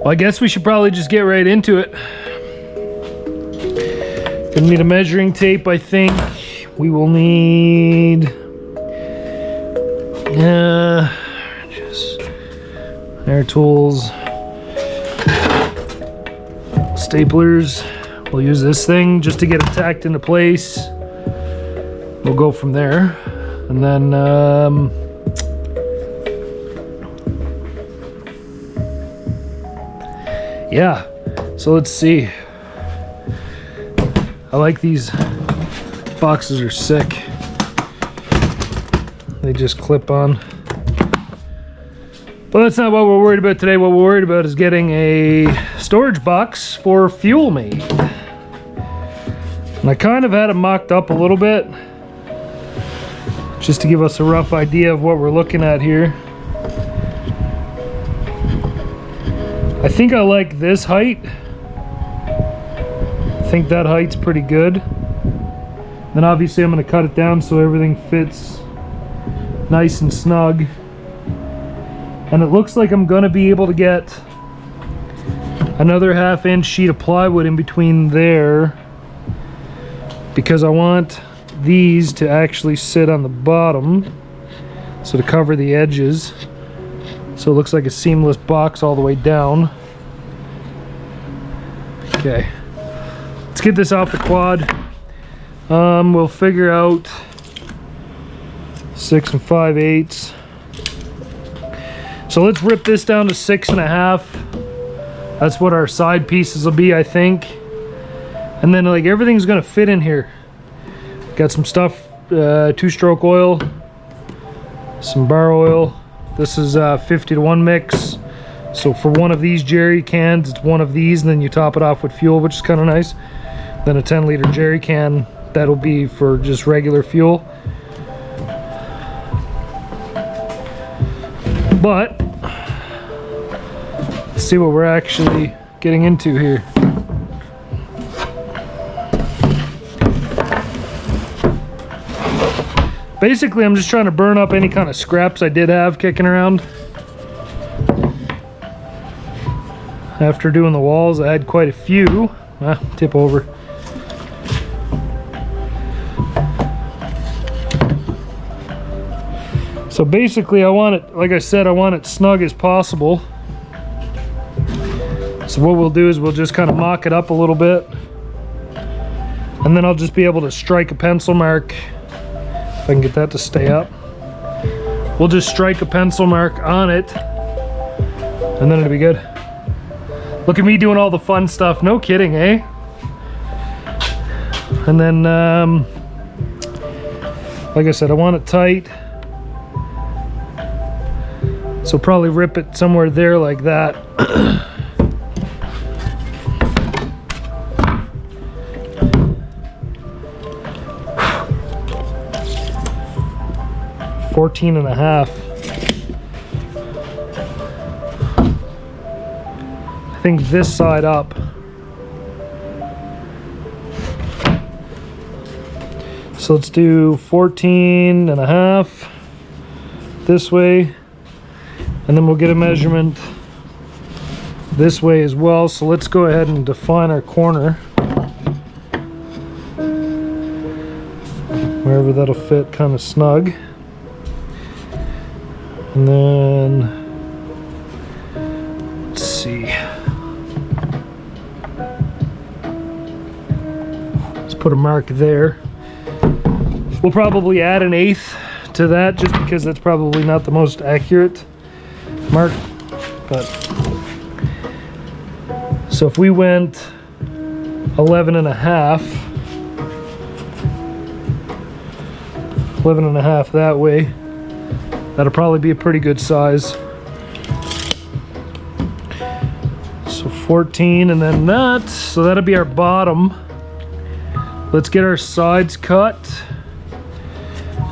Well, I guess we should probably just get right into it. Gonna need a measuring tape, I think. We will need just air tools, staplers. We'll use this thing just to get it tacked into place. We'll go from there, and then yeah, so let's see. I like these boxes, are sick. They just clip on. But that's not what we're worried about today. What we're worried about is getting a storage box for fuel made. And I kind of had it mocked up a little bit, just to give us a rough idea of what we're looking at here. I think I like this height. I think that height's pretty good. Then obviously I'm going to cut it down so everything fits nice and snug. And it looks like I'm going to be able to get another 1/2 inch sheet of plywood in between there, because I want these to actually sit on the bottom, so to cover the edges, so it looks like a seamless box all the way down. Okay, let's get this off the quad. We'll figure out 6 5/8. So let's rip this down to 6 1/2. That's what our side pieces will be, I think. And then like everything's gonna fit in here. Got some stuff, 2-stroke oil, some bar oil. This is 50-to-1 mix. So for one of these jerry cans, it's one of these, and then you top it off with fuel, which is kind of nice. Then a 10-liter jerry can, that'll be for just regular fuel. But let's see what we're actually getting into here. Basically, I'm just trying to burn up any kind of scraps I did have kicking around. After doing the walls, I had quite a few. Tip over. So basically, I want it, like I said, I want it snug as possible. So what we'll do is we'll just kind of mock it up a little bit. And then I'll just be able to strike a pencil mark. If I can get that to stay up. We'll just strike a pencil mark on it, and then it'll be good. Look at me doing all the fun stuff. No kidding, eh? And then, like I said, I want it tight. So probably rip it somewhere there like that. 14 1/2. I think this side up. So let's do 14 1/2 this way, and then we'll get a measurement this way as well. So let's go ahead and define our corner, wherever that'll fit kind of snug. And then let's see, let's put a mark there. We'll probably add an 1/8 to that, just because that's probably not the most accurate mark. But so if we went 11 1/2, 11 1/2 that way, that'll probably be a pretty good size. So 14, and then that, so that'll be our bottom. Let's get our sides cut.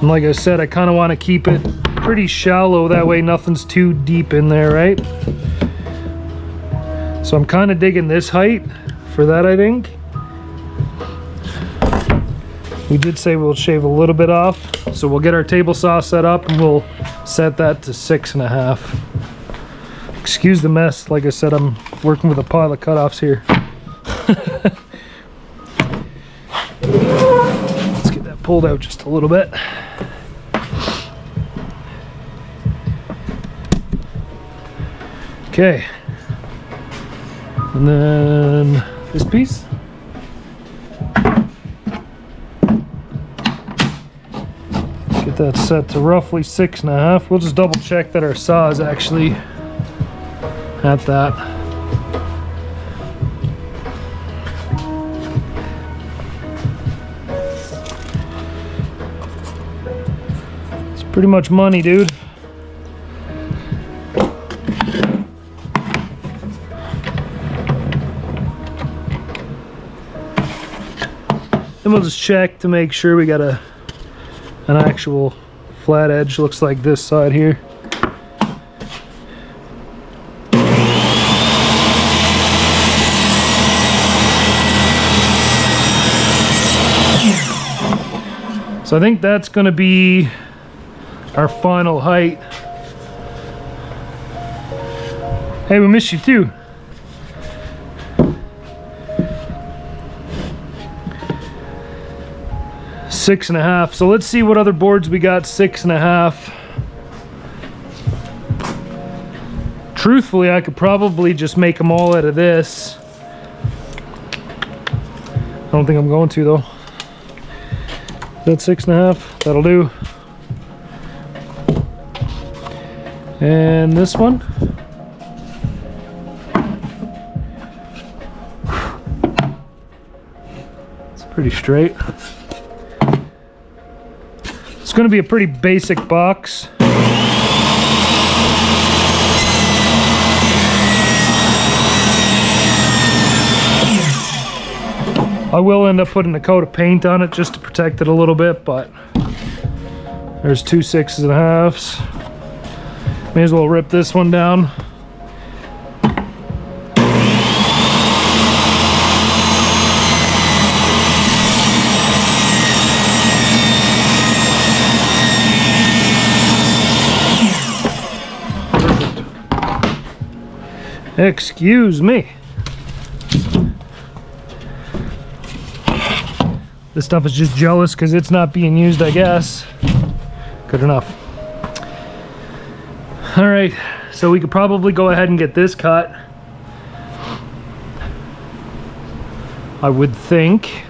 And like I said, I kind of want to keep it pretty shallow, that way nothing's too deep in there, right? So I'm kind of digging this height for that, I think. We did say we'll shave a little bit off, so we'll get our table saw set up and we'll set that to 6 1/2. Excuse the mess. Like I said, I'm working with a pile of cutoffs here. Let's get that pulled out just a little bit. Okay. And then this piece. Get that set to roughly 6.5. We'll just double check that our saw is actually at that. It's pretty much money, dude. Then we'll just check to make sure we got an actual flat edge. Looks like this side here. So I think that's going to be our final height. Hey, we missed you too. Six and a half. So let's see what other boards we got. 6.5. Truthfully, I could probably just make them all out of this. I don't think I'm going to though. Is that 6.5? That'll do. And this one. It's pretty straight. It's going to be a pretty basic box. I will end up putting a coat of paint on it just to protect it a little bit, but there's 2 6.5s. May as well rip this one down. Excuse me. This stuff is just jealous because it's not being used, I guess. Good enough. All right, so we could probably go ahead and get this cut. I would think.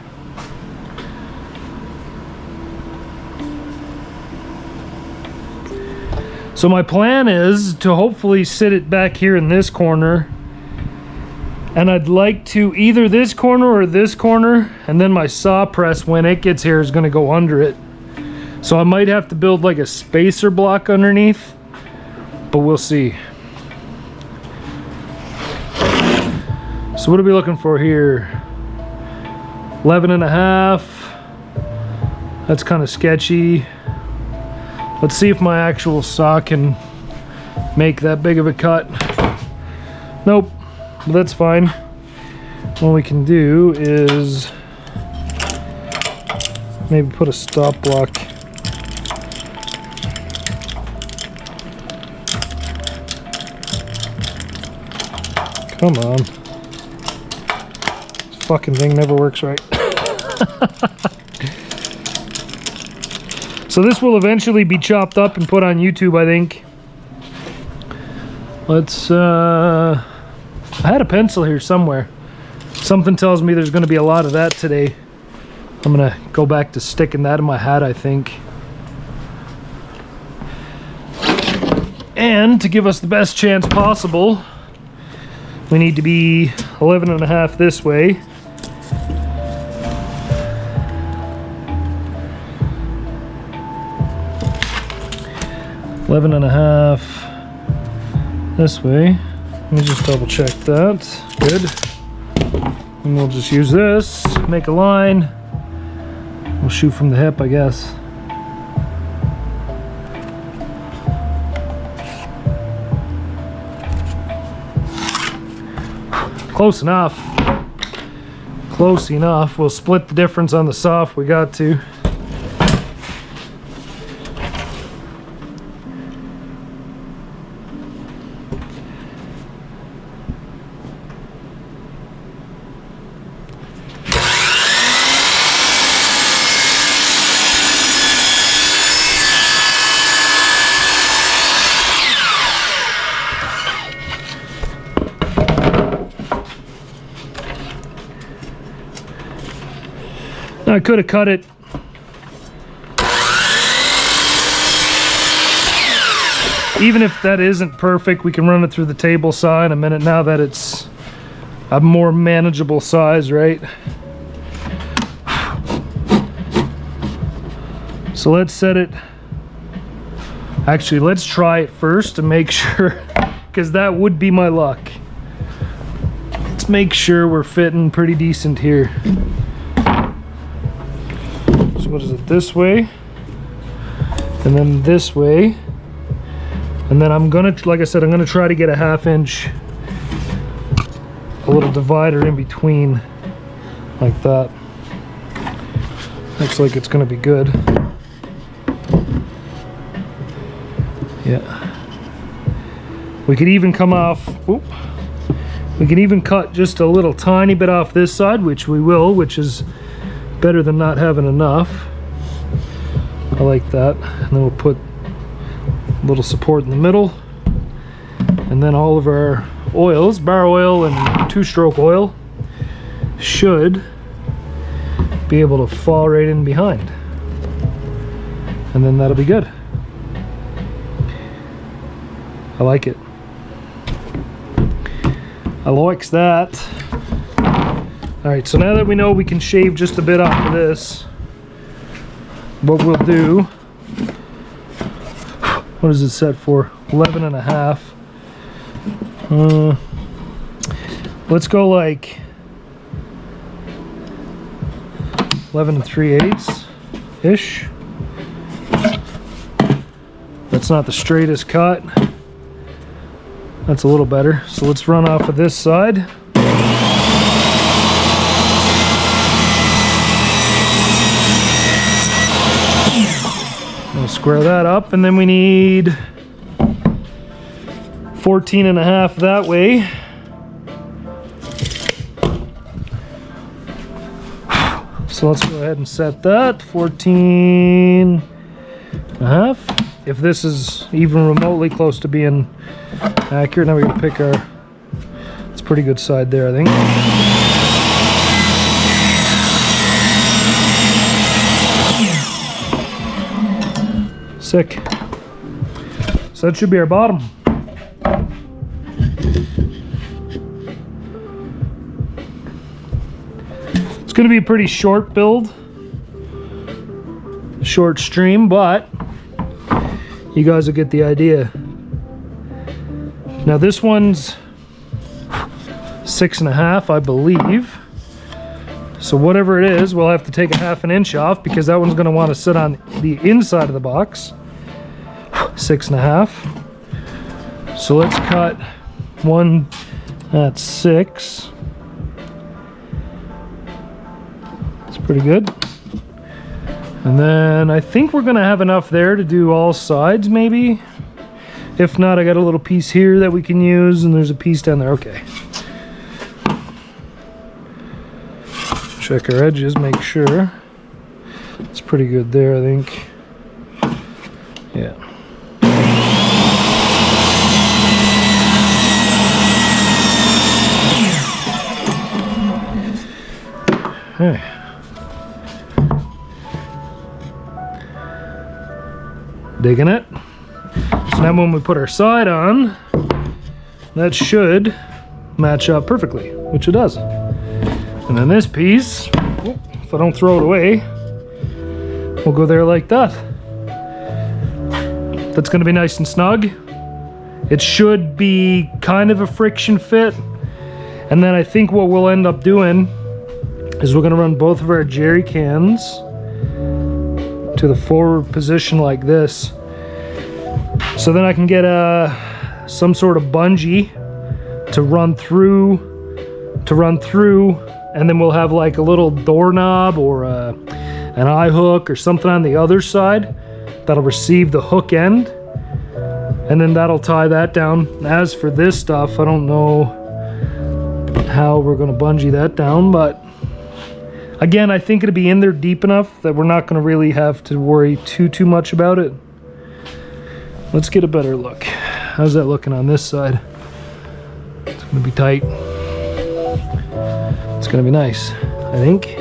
So my plan is to hopefully sit it back here in this corner, and I'd like to either this corner or this corner, and then my saw press when it gets here is going to go under it. So I might have to build like a spacer block underneath, but we'll see. So what are we looking for here? 11.5. That's kind of sketchy. Let's see if my actual saw can make that big of a cut. Nope, but that's fine. What we can do is maybe put a stop block. Come on. This fucking thing never works right. So this will eventually be chopped up and put on YouTube, I think. Let's, I had a pencil here somewhere. Something tells me there's going to be a lot of that today. I'm going to go back to sticking that in my hat, I think. And to give us the best chance possible, we need to be 11.5 this way. $11.5 this way. Let me just double check that. Good. And we'll just use this, make a line. We'll shoot from the hip, I guess. Close enough. Close enough. We'll split the difference on the saw if we got to. I could have cut it even if that isn't perfect. We can run it through the table saw in a minute now that it's a more manageable size, right? So let's set it. Actually, let's try it first to make sure, because that would be my luck. Let's make sure we're fitting pretty decent here. So what is it, this way? And then this way. And then I'm gonna, like I said, I'm gonna try to get a 1/2 inch, a little divider in between, like that. Looks like it's gonna be good. Yeah. We could even come off, oop, we can even cut just a little tiny bit off this side, which we will, which is better than not having enough. I like that. And then we'll put a little support in the middle. And then all of our oils, bar oil and 2-stroke oil, should be able to fall right in behind. And then that'll be good. I like it. I likes that. All right, so now that we know we can shave just a bit off of this, what we'll do, what is it set for? 11.5. Let's go like 11 3/8 ish. That's not the straightest cut. That's a little better. So let's run off of this side. We'll square that up, and then we need 14.5 that way. So let's go ahead and set that 14.5. If this is even remotely close to being accurate, now we're gonna pick our, it's a pretty good side there, I think. Sick. So that should be our bottom. It's gonna be a pretty short build, short stream, but you guys will get the idea. Now this one's 6.5, I believe. So whatever it is, we'll have to take a 1/2 inch off, because that one's gonna want to sit on the inside of the box. 6.5. So let's cut one at 6. It's pretty good. And then I think we're gonna have enough there to do all sides, maybe. If not, I got a little piece here that we can use, and there's a piece down there. Okay. Check our edges, make sure. It's pretty good there, I think. Yeah. Hey. Digging it. So now when we put our side on, that should match up perfectly, which it does. And then this piece, if I don't throw it away, will go there like that. That's gonna be nice and snug. It should be kind of a friction fit. And then I think what we'll end up doing is we're gonna run both of our jerry cans to the forward position like this. So then I can get some sort of bungee to run through, and then we'll have like a little doorknob or an eye hook or something on the other side that'll receive the hook end, and then that'll tie that down. As for this stuff, I don't know how we're gonna bungee that down, but again, I think it'll be in there deep enough that we're not gonna really have to worry too much about it. Let's get a better look. How's that looking on this side? It's gonna be tight. It's gonna be nice, I think.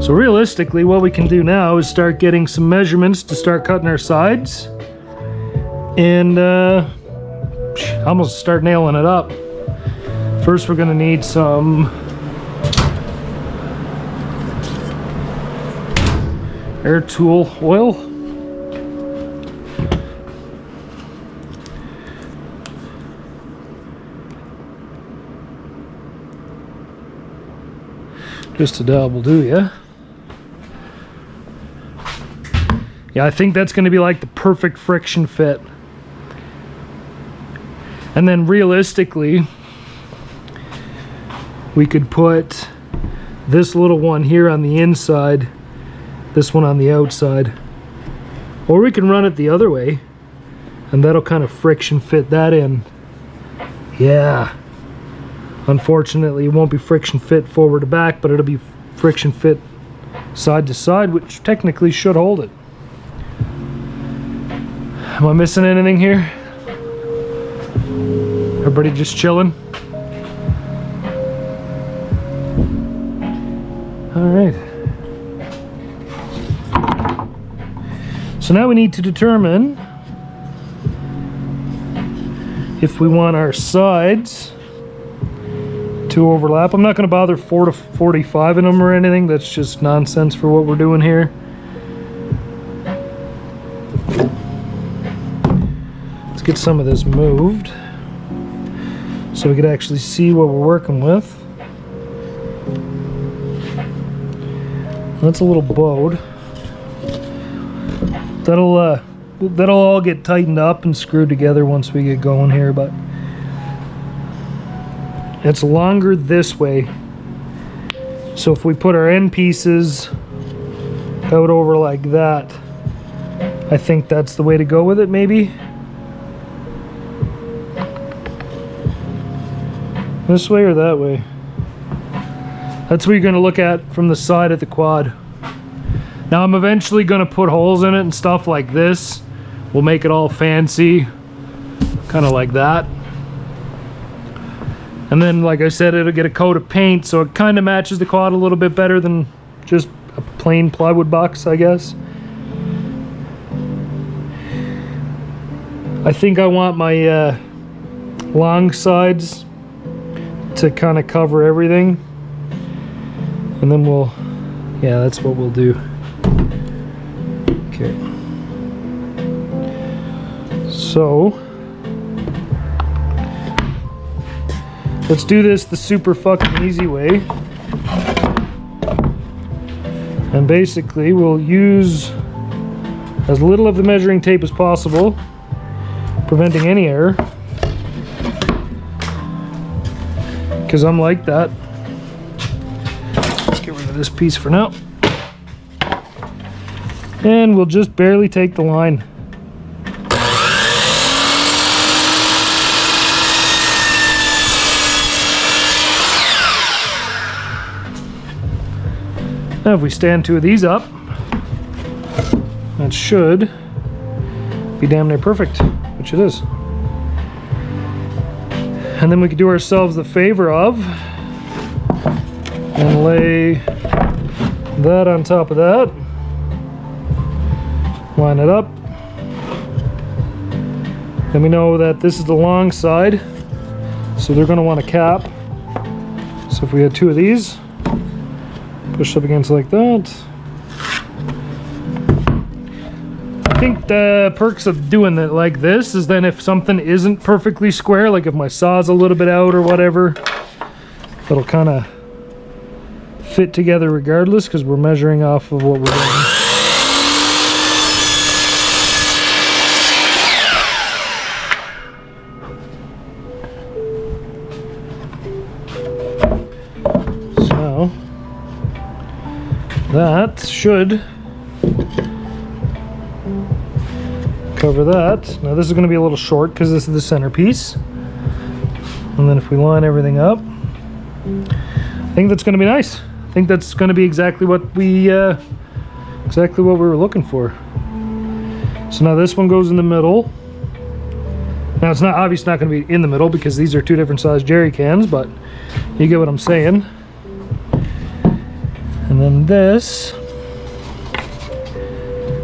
So realistically, what we can do now is start getting some measurements to start cutting our sides, and almost start nailing it up. First, we're gonna need some air tool oil. Just a dab will do, yeah? Yeah, I think that's going to be like the perfect friction fit. And then realistically, we could put this little one here on the inside, this one on the outside. Or we can run it the other way, and that'll kind of friction fit that in. Yeah. Unfortunately, it won't be friction fit forward to back, but it'll be friction fit side to side, which technically should hold it. Am I missing anything here? Everybody just chilling? All right. So now we need to determine if we want our sides to overlap. I'm not going to bother 4 to 45 in them or anything. That's just nonsense for what we're doing here. Let's get some of this moved so we could actually see what we're working with. That's a little bowed. That'll all get tightened up and screwed together once we get going here, but it's longer this way. So if we put our end pieces out over like that, I think that's the way to go with it, maybe. This way or that way? That's what you're going to look at from the side of the quad. Now I'm eventually going to put holes in it and stuff like this. We'll make it all fancy, kind of like that. And then, like I said, it'll get a coat of paint, so it kind of matches the quad a little bit better than just a plain plywood box, I guess. I think I want my long sides to kind of cover everything. And then we'll, yeah, that's what we'll do. Okay. So let's do this the super fucking easy way. And basically we'll use as little of the measuring tape as possible, preventing any error. Because I'm like that. Let's get rid of this piece for now. And we'll just barely take the line. Now if we stand 2 of these up, that should be damn near perfect, which it is. And then we could do ourselves the favor of and lay that on top of that, line it up. And we know that this is the long side, so they're going to want a cap. So if we had 2 of these, push up against like that. I think the perks of doing it like this is then if something isn't perfectly square, like if my saw's a little bit out or whatever, it'll kind of fit together regardless because we're measuring off of what we're doing. So that should cover that. Now this is going to be a little short because this is the centerpiece. And then if we line everything up, I think that's going to be nice. I think that's going to be exactly what we were looking for. So now this one goes in the middle. Now it's not obviously not going to be in the middle because these are 2 different size jerry cans, but you get what I'm saying. And And then this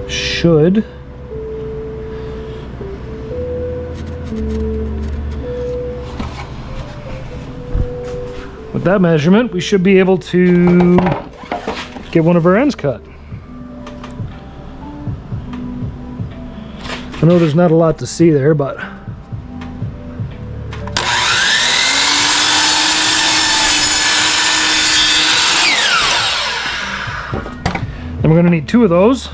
should with that measurement, we should be able to get one of our ends cut. I know there's not a lot to see there, but then we're going to need 2 of those.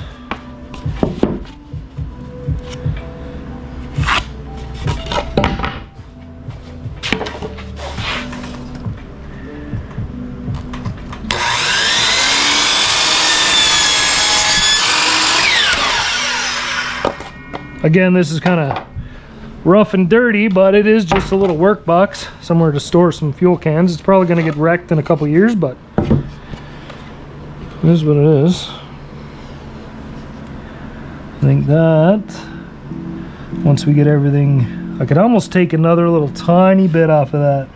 Again, this is kind of rough and dirty, but it is just a little work box, somewhere to store some fuel cans. It's probably going to get wrecked in a couple years, but it is what it is. I think that once we get everything, I could almost take another little tiny bit off of that.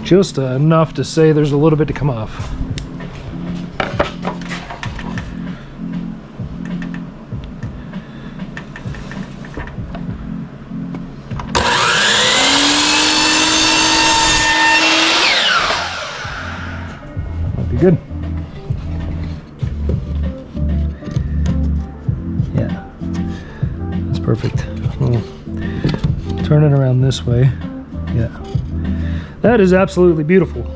Just enough to say there's a little bit to come off. Good. Yeah, that's perfect. We'll turn it around this way. Yeah, that is absolutely beautiful.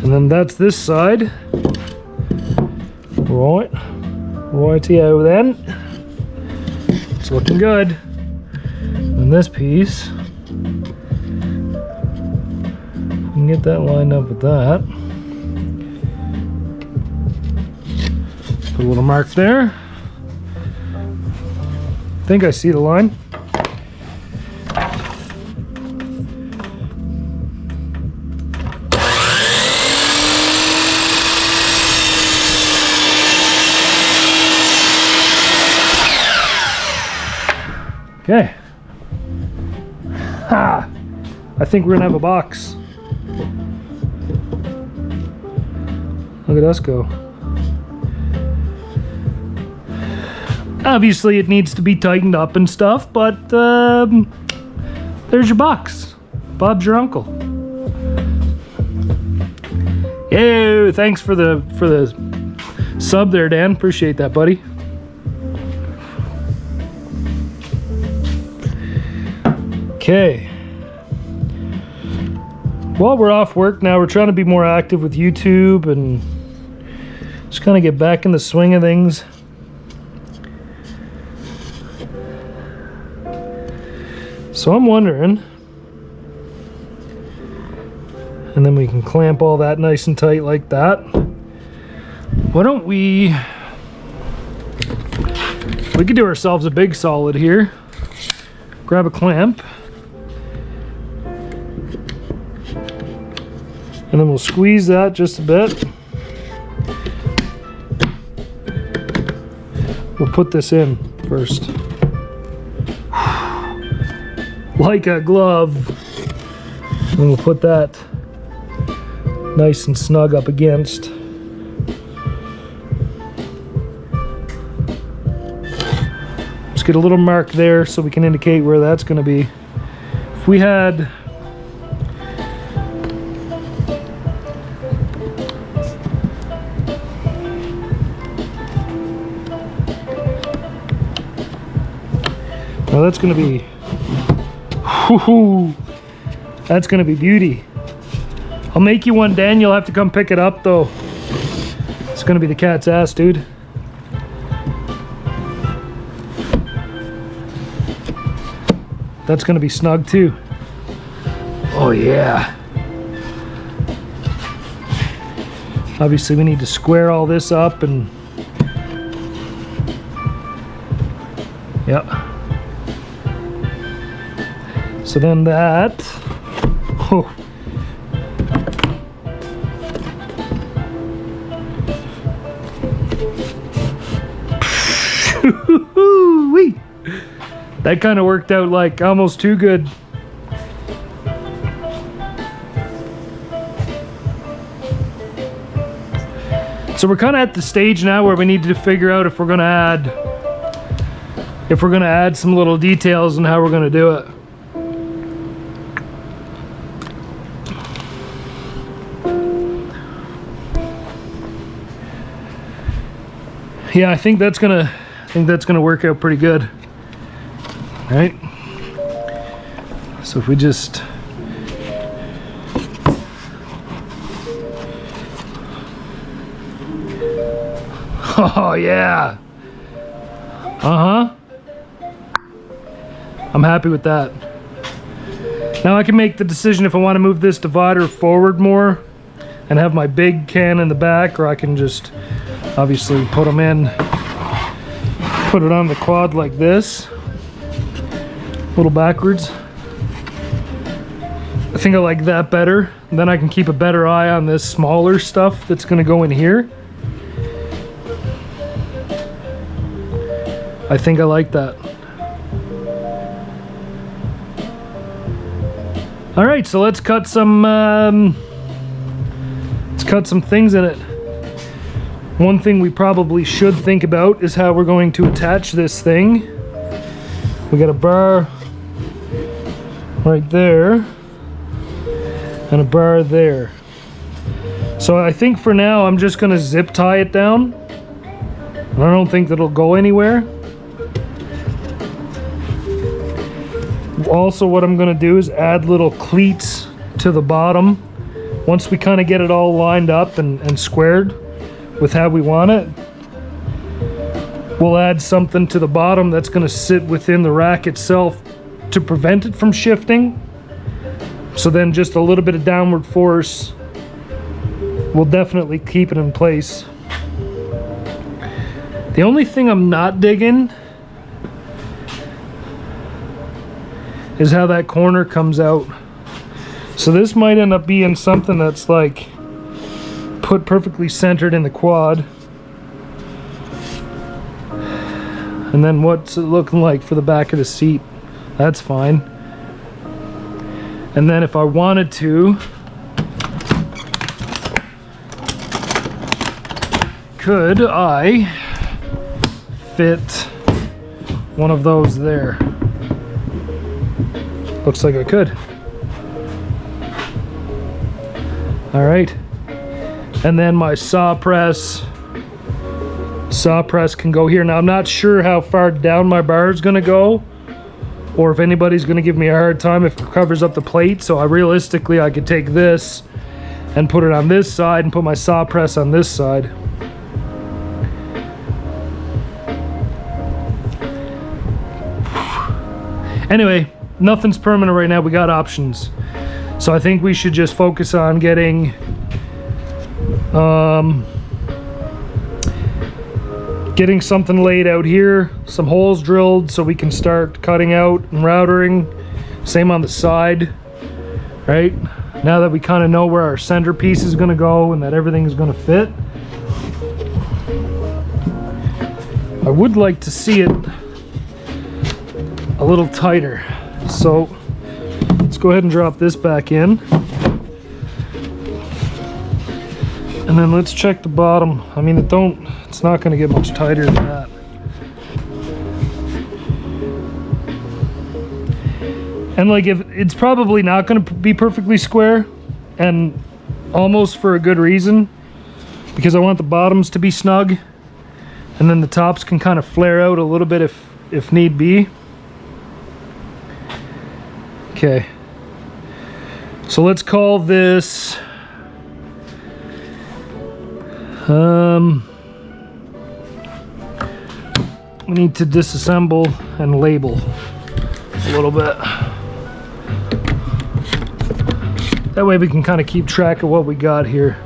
And then that's this side. Rightio then. It's looking good. And this piece, we can get that lined up with that. Put a little mark there. I think I see the line. Okay. Ha! I think we're gonna have a box. Look at us go. Obviously it needs to be tightened up and stuff, but there's your box. Bob's your uncle. Yay! Thanks for the sub there, Dan. Appreciate that, buddy. Okay. While we're off work now, we're trying to be more active with YouTube and just kind of get back in the swing of things. So I'm wondering, and then we can clamp all that nice and tight like that. Why don't we could do ourselves a big solid here. Grab a clamp. And then we'll squeeze that just a bit. We'll put this in first. Like a glove. And we'll put that nice and snug up against. Just get a little mark there so we can indicate where that's going to be. If we had now that's going to be whoo, that's going to be beauty. I'll make you one, Dan. You'll have to come pick it up though. It's going to be the cat's ass, dude. That's going to be snug too. Oh yeah. Obviously we need to square all this up and yep. So then that, oh. That kind of worked out like almost too good. So we're kind of at the stage now where we need to figure out if we're gonna add some little details and how we're gonna do it. Yeah, I think that's gonna work out pretty good. All right. So if we just oh yeah. Uh-huh. I'm happy with that. Now I can make the decision if I want to move this divider forward more and have my big can in the back, or I can just obviously put it on the quad like this, a little backwards. I think I like that better. Then I can keep a better eye on this smaller stuff that's going to go in here. I think I like that. All right, so let's cut some things in it. One thing we probably should think about is how we're going to attach this thing. We got a bar right there and a bar there. So I think for now I'm just gonna zip tie it down. And I don't think that'll go anywhere. Also, what I'm gonna do is add little cleats to the bottom. Once we kind of get it all lined up and squared with how we want it, we'll add something to the bottom that's going to sit within the rack itself to prevent it from shifting. So then just a little bit of downward force will definitely keep it in place. The only thing I'm not digging is how that corner comes out. So this might end up being something that's like put perfectly centered in the quad. And then what's it looking like for the back of the seat? That's fine. And then if I wanted to, could I fit one of those there? Looks like I could. All right. And then my saw press can go here. Now I'm not sure how far down my bar is gonna go, or if anybody's gonna give me a hard time if it covers up the plate. So realistically I could take this and put it on this side and put my saw press on this side. Anyway, nothing's permanent right now. We got options. So I think we should just focus on getting something laid out here, some holes drilled so we can start cutting out and routering. Same on the side, right? Now that we kind of know where our centerpiece is going to go and that everything is going to fit, I would like to see it a little tighter. So let's go ahead and drop this back in. And then let's check the bottom. I mean, it's not going to get much tighter than that. And like, if it's probably not going to be perfectly square, and almost for a good reason, because I want the bottoms to be snug, and then the tops can kind of flare out a little bit if need be. Okay. So let's call this we need to disassemble and label a little bit. That way we can kind of keep track of what we got here.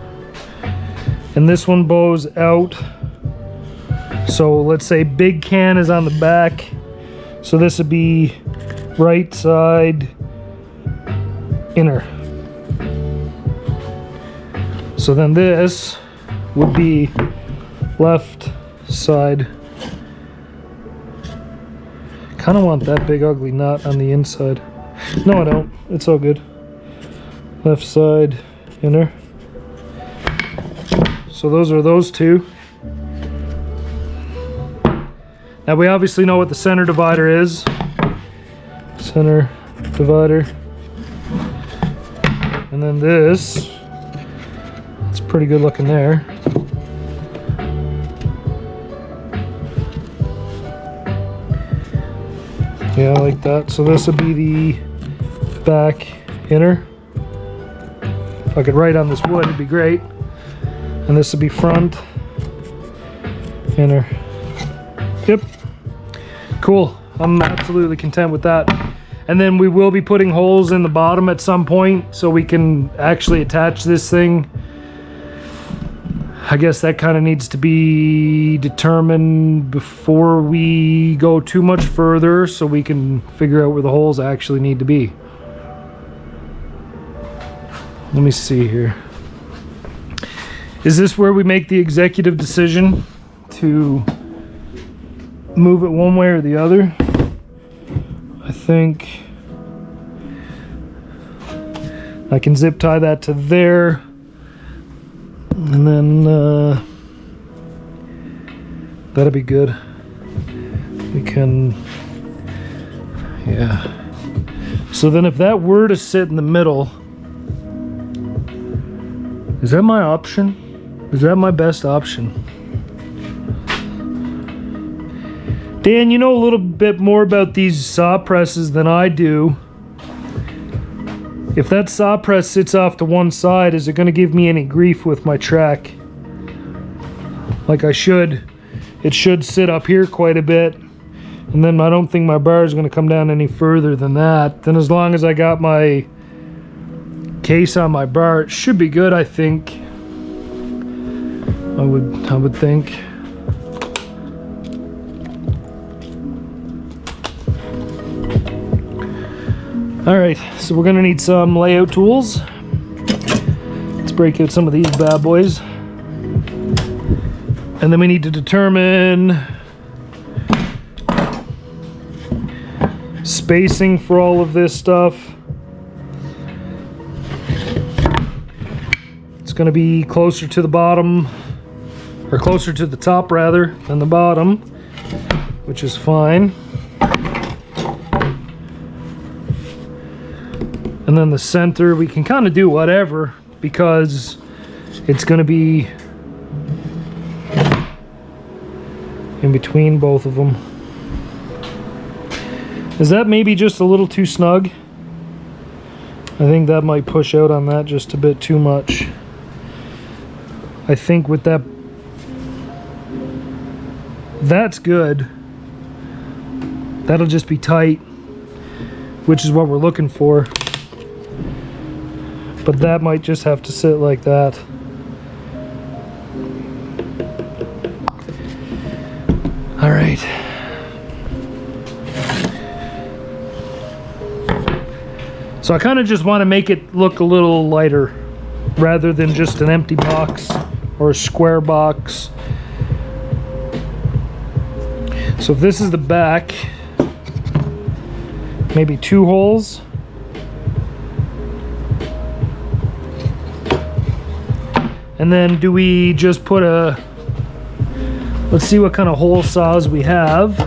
And this one bows out. So let's say big can is on the back. So this would be right side inner. So then this would be left side. Kind of want that big ugly knot on the inside. No, I don't. It's all good. Left side inner. So So those are those two. Now we obviously know what the center divider is. Center divider. And then this, it's pretty good looking there. Yeah, I like that. So this would be the back inner. If I could write on this wood, it'd be great. And this would be front inner. Yep. Cool. I'm absolutely content with that. And then we will be putting holes in the bottom at some point so we can actually attach this thing. I guess that kind of needs to be determined before we go too much further so we can figure out where the holes actually need to be. Let me see here. Is this where we make the executive decision to move it one way or the other? I think I can zip tie that to there, and then that'll be good. We can, yeah. So then if that were to sit in the middle, is that my option? Is that my best option? Dan, you know a little bit more about these saw presses than I do. If that saw press sits off to one side, is it going to give me any grief with my track? Like it should sit up here quite a bit, and then I don't think my bar is going to come down any further than that. Then as long as I got my case on my bar, it should be good, I think. I would think. All right, so we're gonna need some layout tools. Let's break out some of these bad boys. And then we need to determine spacing for all of this stuff. It's gonna be closer to the bottom, or closer to the top rather than the bottom, which is fine. And then the center, we can kind of do whatever because it's going to be in between both of them. Is that maybe just a little too snug? I think that might push out on that just a bit too much. I think with that, that's good. That'll just be tight, which is what we're looking for. But that might just have to sit like that. All right. So I kind of just want to make it look a little lighter rather than just an empty box or a square box. So if this is the back, maybe 2 holes. And then do we just put a, let's see what kind of hole saws we have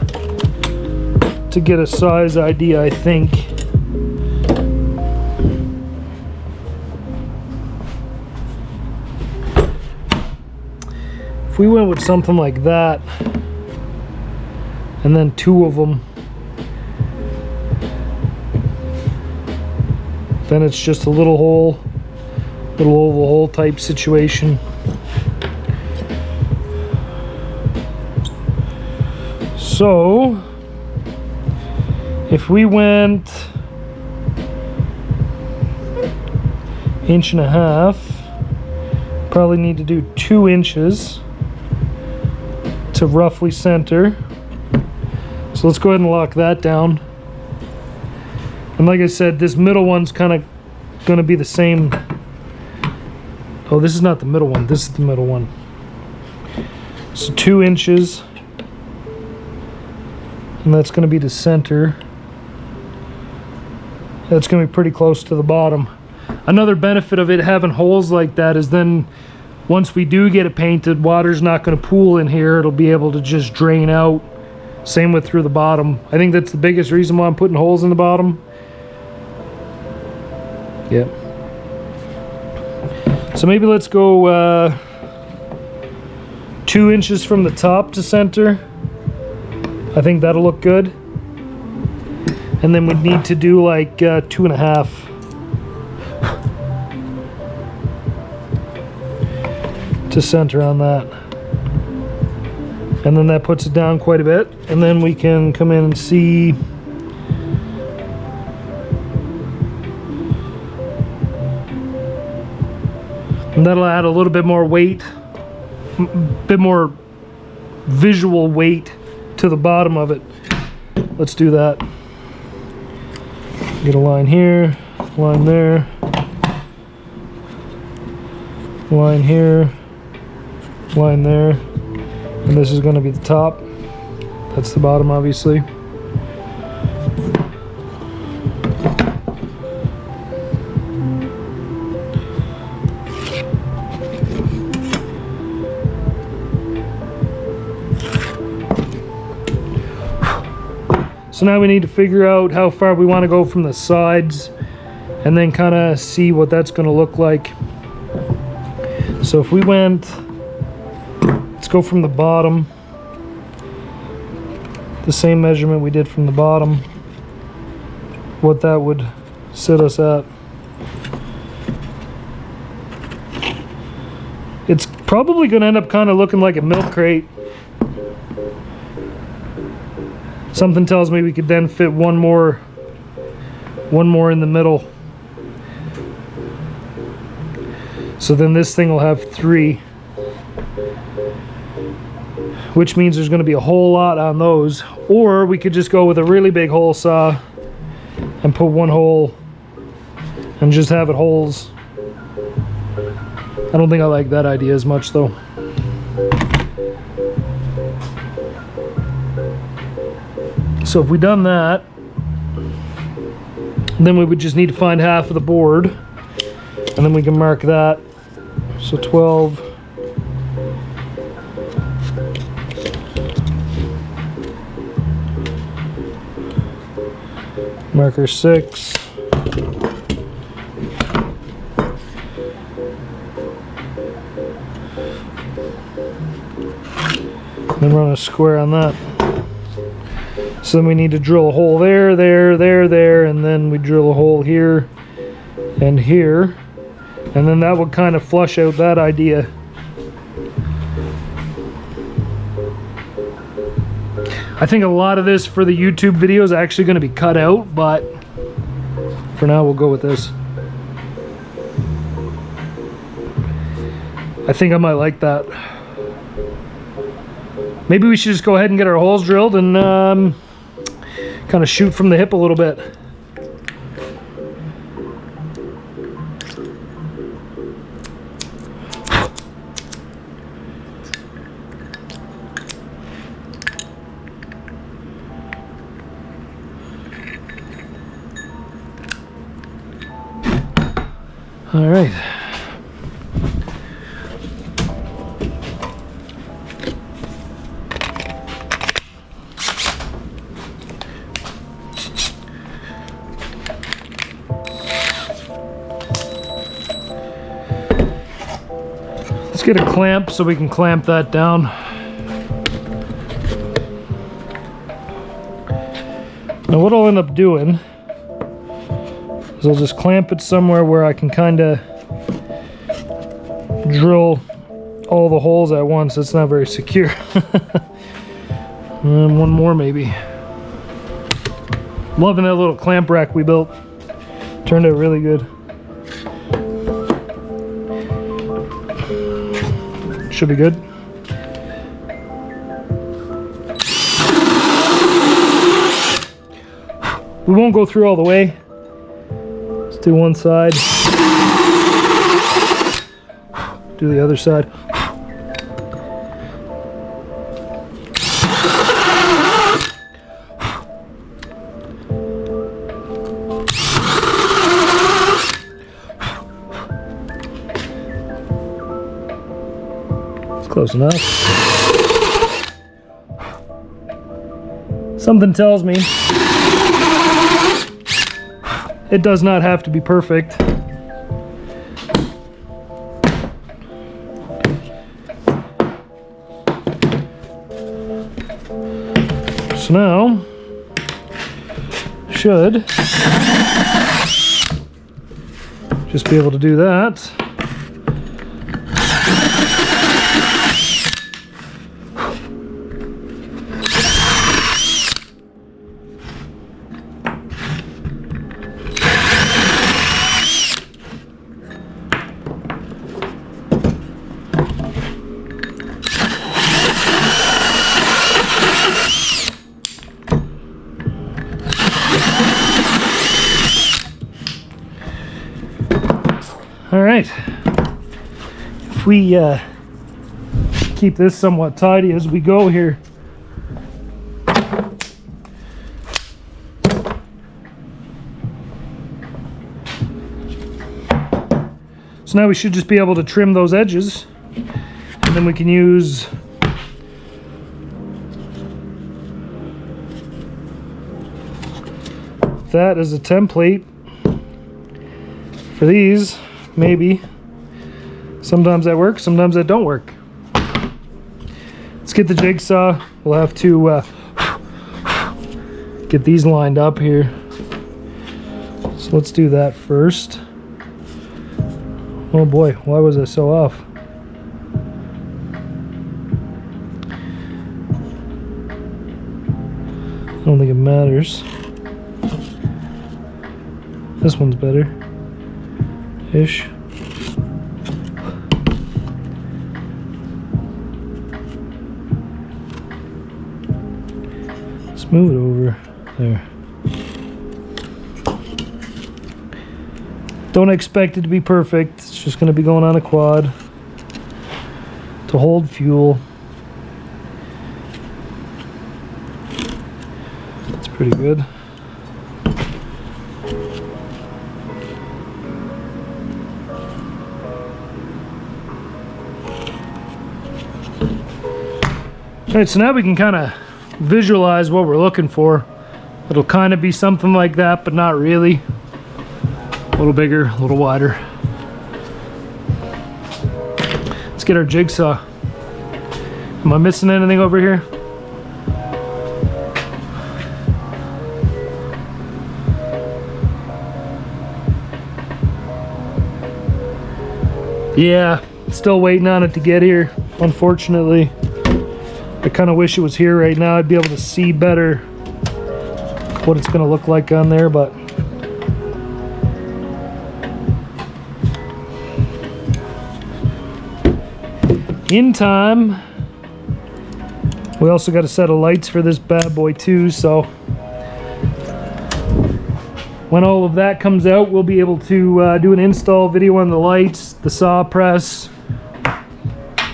to get a size idea, I think. If we went with something like that, and then 2 of them, then it's just a little hole. Little oval hole type situation. So if we went 1.5 inches, probably need to do 2 inches to roughly center. So let's go ahead and lock that down. And like I said, this middle one's kind of going to be the same. Oh, this is not the middle one. This is the middle one. So 2 inches. And that's going to be the center. That's going to be pretty close to the bottom. Another benefit of it having holes like that is then once we do get it painted, water's not going to pool in here. It'll be able to just drain out. Same with through the bottom. I think that's the biggest reason why I'm putting holes in the bottom. Yep. So maybe let's go 2 inches from the top to center. I think that'll look good. And then we'd need to do like 2.5. to center on that. And then that puts it down quite a bit. And then we can come in and see and that'll add a little bit more weight, a bit more visual weight to the bottom of it. Let's do that. Get a line here, line there, line here, line there, and this is going to be the top. That's the bottom, obviously. So now we need to figure out how far we want to go from the sides and then kind of see what that's going to look like. So if we went, let's go from the bottom, the same measurement we did from the bottom, what that would sit us at. It's probably going to end up kind of looking like a milk crate. Something tells me we could then fit one more in the middle. So then this thing will have 3, which means there's going to be a whole lot on those. Or we could just go with a really big hole saw and put one hole and just have it holes. I don't think I like that idea as much though. So if we done that, then we would just need to find half of the board, and then we can mark that. So 12. Marker 6. Then run a square on that. So then we need to drill a hole there, and then we drill a hole here and here. And then that would kind of flush out that idea. I think a lot of this for the YouTube video is actually going to be cut out, but for now we'll go with this. I think I might like that. Maybe we should just go ahead and get our holes drilled and kind of shoot from the hip a little bit. All right. Get a clamp so we can clamp that down. Now what I'll end up doing is I'll just clamp it somewhere where I can kind of drill all the holes at once. It's not very secure. And one more maybe. Loving that little clamp rack we built. Turned out really good. Should be good. We won't go through all the way. Let's do one side. Do the other side. Close enough. Something tells me it does not have to be perfect. So now, should just be able to do that. All right, if we keep this somewhat tidy as we go here. So now we should just be able to trim those edges, and then we can use that as a template for these. Maybe. Sometimes that works, sometimes that don't work. Let's get the jigsaw. We'll have to get these lined up here. So let's do that first. Oh boy, why was I so off? I don't think it matters. This one's better. Ish. Let's move it over there. Don't expect it to be perfect. It's just going to be going on a quad to hold fuel. That's pretty good. Alright, so now we can kind of visualize what we're looking for. It'll kind of be something like that, but not really. A little bigger, a little wider. Let's get our jigsaw. Am I missing anything over here? Yeah, still waiting on it to get here, unfortunately. I kind of wish it was here right now. I'd be able to see better what it's going to look like on there, but in time. We also got a set of lights for this bad boy too, so when all of that comes out, we'll be able to do an install video on the lights, the saw press,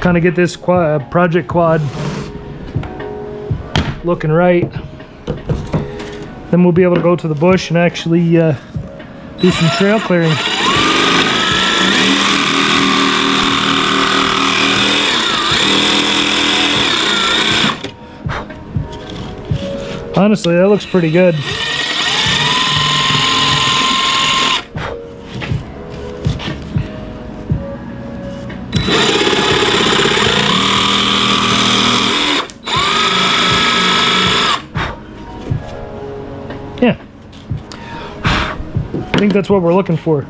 kind of get this project quad looking right. Then we'll be able to go to the bush and actually do some trail clearing. Honestly, that looks pretty good. Yeah. I think that's what we're looking for.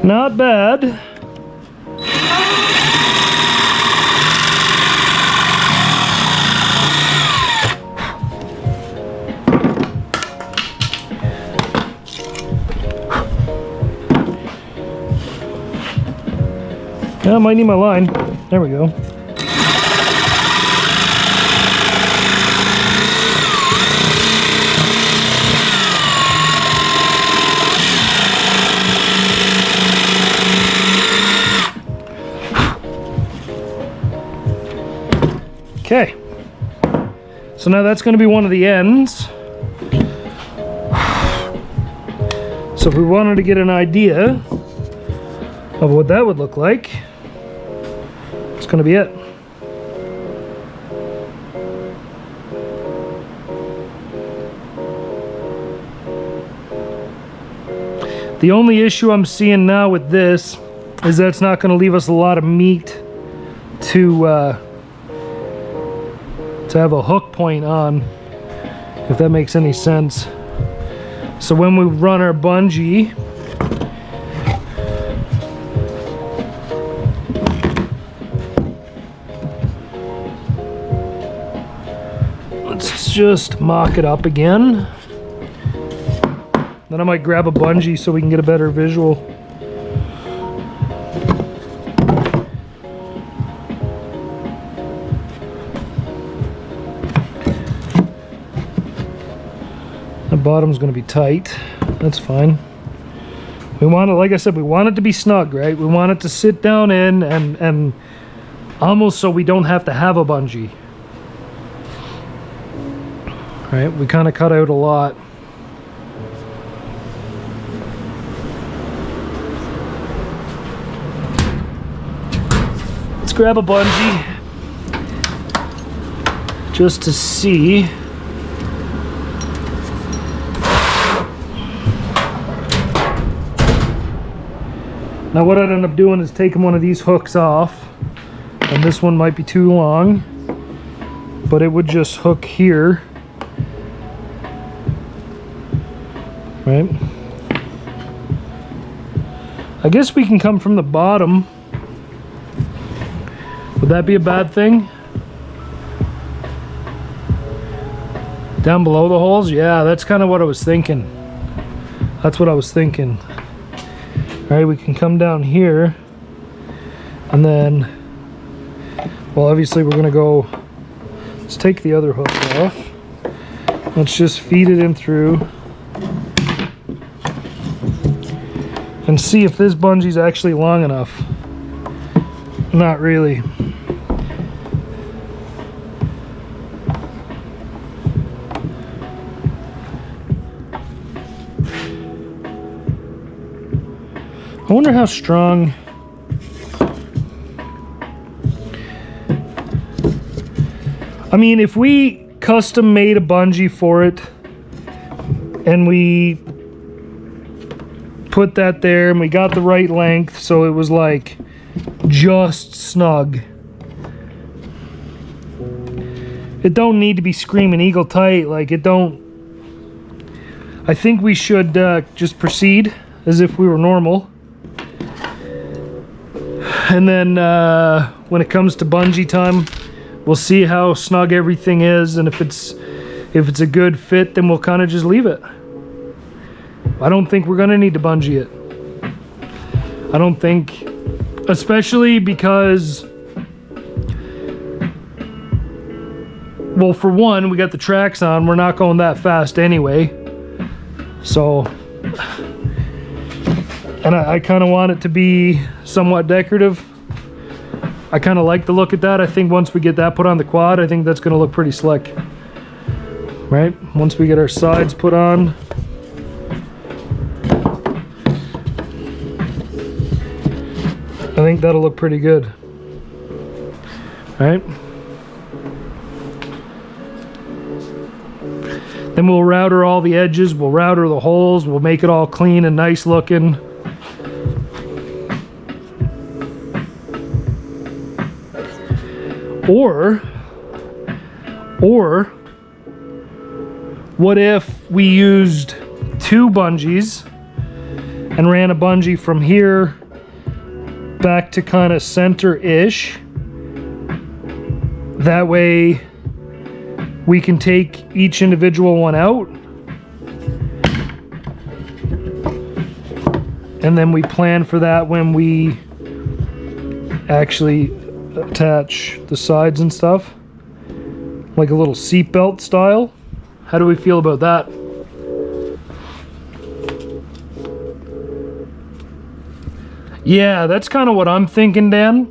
Not bad. Yeah, I might need my line. There we go. Okay. So now that's going to be one of the ends. So if we wanted to get an idea of what that would look like, it's going to be it. The only issue I'm seeing now with this is that it's not going to leave us a lot of meat to have a hook point on, if that makes any sense. So when we run our bungee, let's just mock it up again. Then I might grab a bungee so we can get a better visual. The bottom's going to be tight. That's fine. We want it, like I said, we want it to be snug, right? We want it to sit down in and almost so we don't have to have a bungee. Right? We kind of cut out a lot. Let's grab a bungee just to see. Now what I'd end up doing is taking one of these hooks off, and this one might be too long, but it would just hook here, right? I guess we can come from the bottom. Would that be a bad thing? Down below the holes? Yeah, that's kind of what I was thinking. That's what I was thinking. All right, we can come down here, and then, well, obviously we're gonna go, let's take the other hook off. Let's just feed it in through and see if this bungee's actually long enough. Not really. I wonder how strong. I mean, if we custom made a bungee for it and we put that there and we got the right length so it was like just snug, it don't need to be screaming eagle tight. Like, it don't. I think we should just proceed as if we were normal. And then when it comes to bungee time, we'll see how snug everything is, and if it's a good fit, then we'll kind of just leave it. I don't think we're gonna need to bungee it. I don't think, especially because, well, for one, we got the tracks on. We're not going that fast anyway. So, and I kind of want it to be somewhat decorative. I kind of like the look at that. I think once we get that put on the quad, I think that's going to look pretty slick. Right? Once we get our sides put on. I think that'll look pretty good. Right? Then we'll router all the edges, we'll router the holes, we'll make it all clean and nice looking. Or what if we used two bungees and ran a bungee from here back to kind of center-ish? That way we can take each individual one out, and then we plan for that when we actually attach the sides and stuff, like a little seat belt style. How do we feel about that? Yeah, that's kind of what I'm thinking, Dan.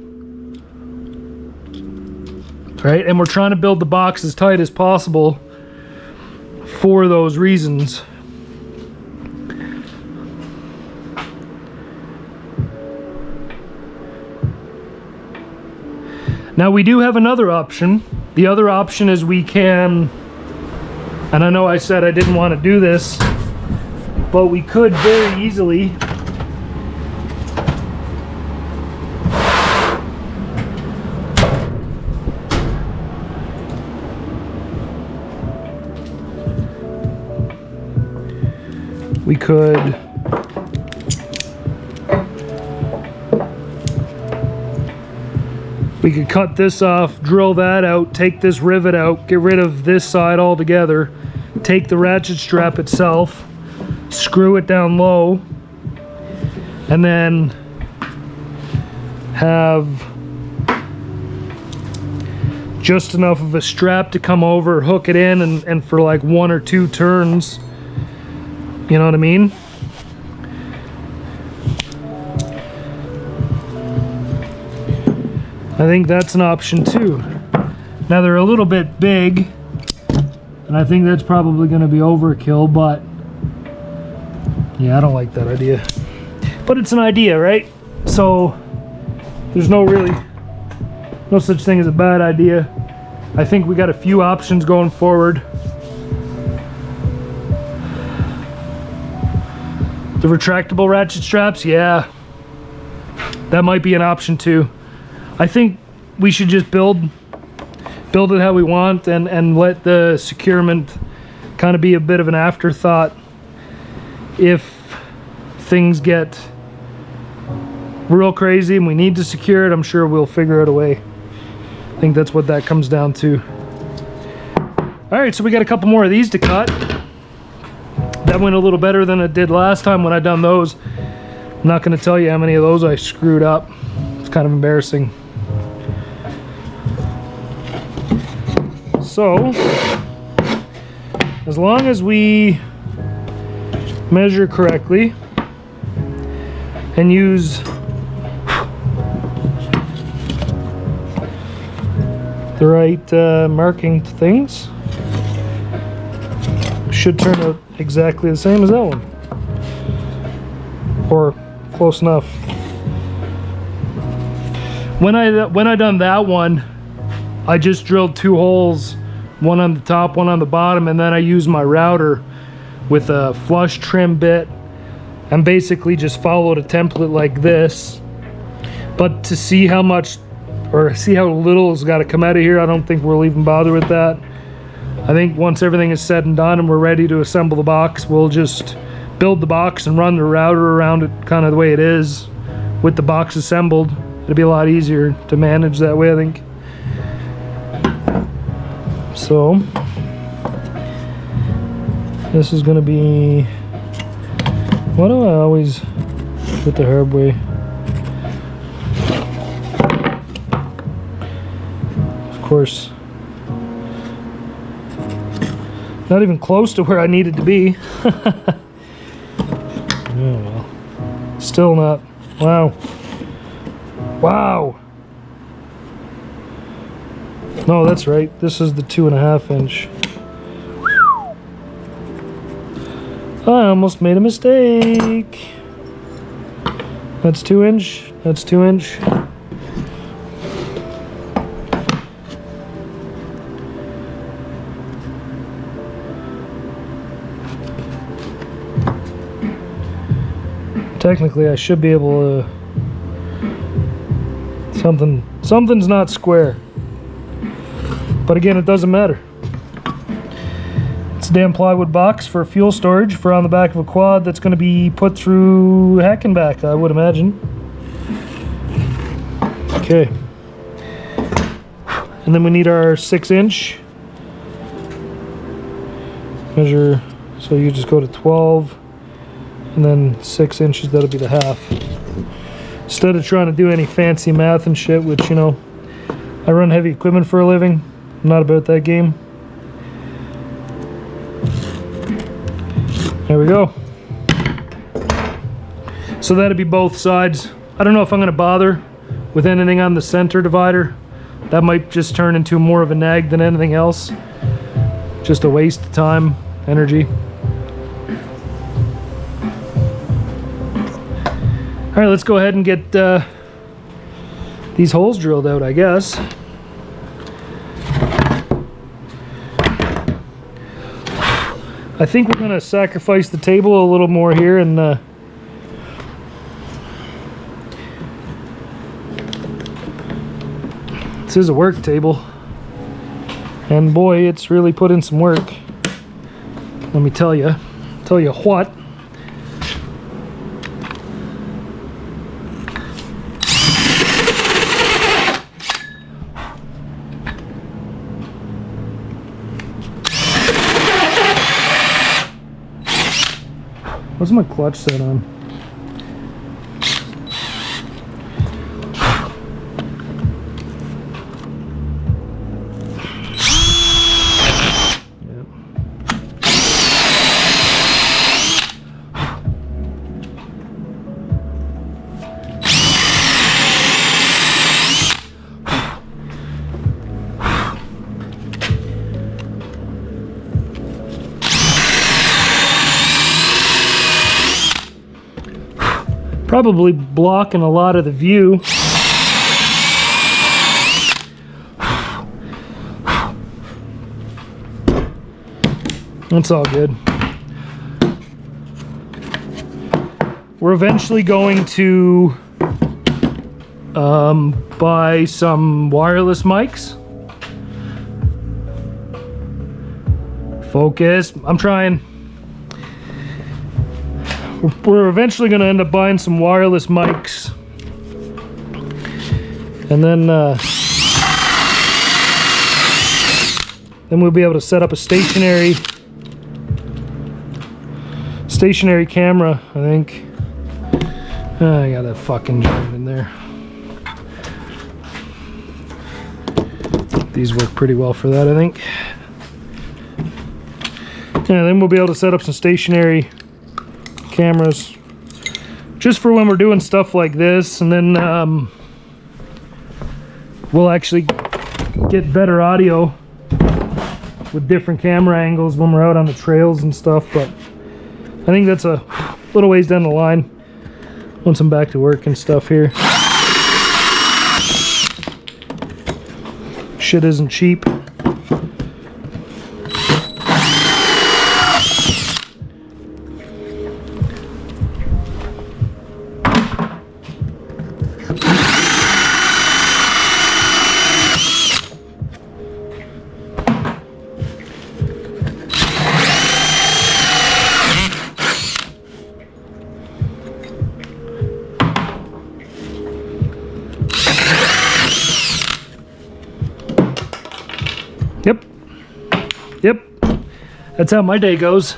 right? And we're trying to build the box as tight as possible for those reasons. Now we do have another option. The other option is we can, and I know I said I didn't want to do this, but we could very easily we could cut this off, drill that out, take this rivet out, get rid of this side altogether, take the ratchet strap itself, screw it down low, and then have just enough of a strap to come over, hook it in, and for like 1 or 2 turns, you know what I mean? I think that's an option too. Now they're a little bit big, and I think that's probably going to be overkill, but yeah, I don't like that idea. But it's an idea, right? So there's no such thing as a bad idea. I think we got a few options going forward. The retractable ratchet straps, yeah, that might be an option too. I think we should just build it how we want, and let the securement kind of be a bit of an afterthought. If things get real crazy and we need to secure it, I'm sure we'll figure out a way. I think that's what that comes down to. All right, so we got a couple more of these to cut. That went a little better than it did last time when I done those. I'm not going to tell you how many of those I screwed up. It's kind of embarrassing. So, as long as we measure correctly and use the right marking things, should turn out exactly the same as that one, or close enough. When I done that one, I just drilled 2 holes, one on the top, one on the bottom, and then I used my router with a flush trim bit and basically just followed a template like this. But to see how much, or see how little has got to come out of here, I don't think we'll even bother with that. I think once everything is said and done and we're ready to assemble the box, we'll just build the box and run the router around it kind of the way it is with the box assembled. It'll be a lot easier to manage that way, I think. So this is going to be, why do I always do it the hard way? Of course, not even close to where I needed to be. Oh well, still not. Wow. Wow. No, that's right. This is the 2.5 inch. I almost made a mistake. That's 2 inch. That's 2 inch. Technically, I should be able to. Something's not square. But again, it doesn't matter. It's a damn plywood box for fuel storage for on the back of a quad that's going to be put through heck and back, I would imagine. Okay. And then we need our 6 inch. Measure, so you just go to 12 and then 6 inches, that'll be the half. Instead of trying to do any fancy math and shit, which, you know, I run heavy equipment for a living. I'm not about that game. There we go. So that'd be both sides. I don't know if I'm going to bother with anything on the center divider. that might just turn into more of a nag than anything else. Just a waste of time, energy. All right, let's go ahead and get these holes drilled out, I guess. I think we're gonna sacrifice the table a little more here, and this is a work table, and boy, it's really put in some work. Let me tell you what. What's my clutch set on? Probably blocking a lot of the view. That's all good. We're eventually going to buy some wireless mics. Focus. I'm trying. We're eventually going to end up buying some wireless mics, and then we'll be able to set up a stationary camera, I think. I got that fucking joint in there. These work pretty well for that, I think. Yeah, then we'll be able to set up some stationary cameras just for when we're doing stuff like this, and then we'll actually get better audio with different camera angles when we're out on the trails and stuff. But I think that's a little ways down the line once I'm back to work and stuff here. Shit isn't cheap. Yep, that's how my day goes.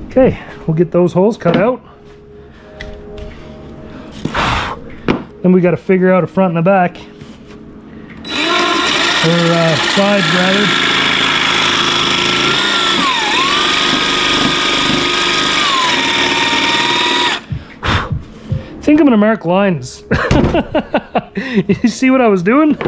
Okay, we'll get those holes cut out. Then we got to figure out a front and a back, or sides rather. I think I'm gonna mark lines. You see what I was doing?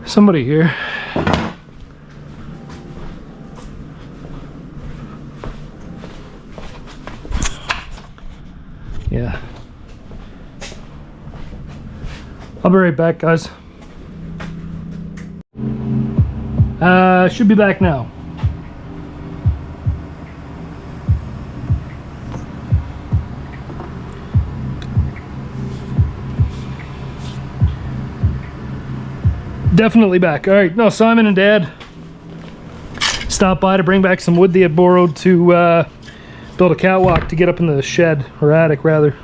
Somebody here. Yeah. I'll be right back, guys. Should be back now. Definitely back. All right, no, Simon and Dad stopped by to bring back some wood they had borrowed to build a catwalk to get up in the shed, or attic rather.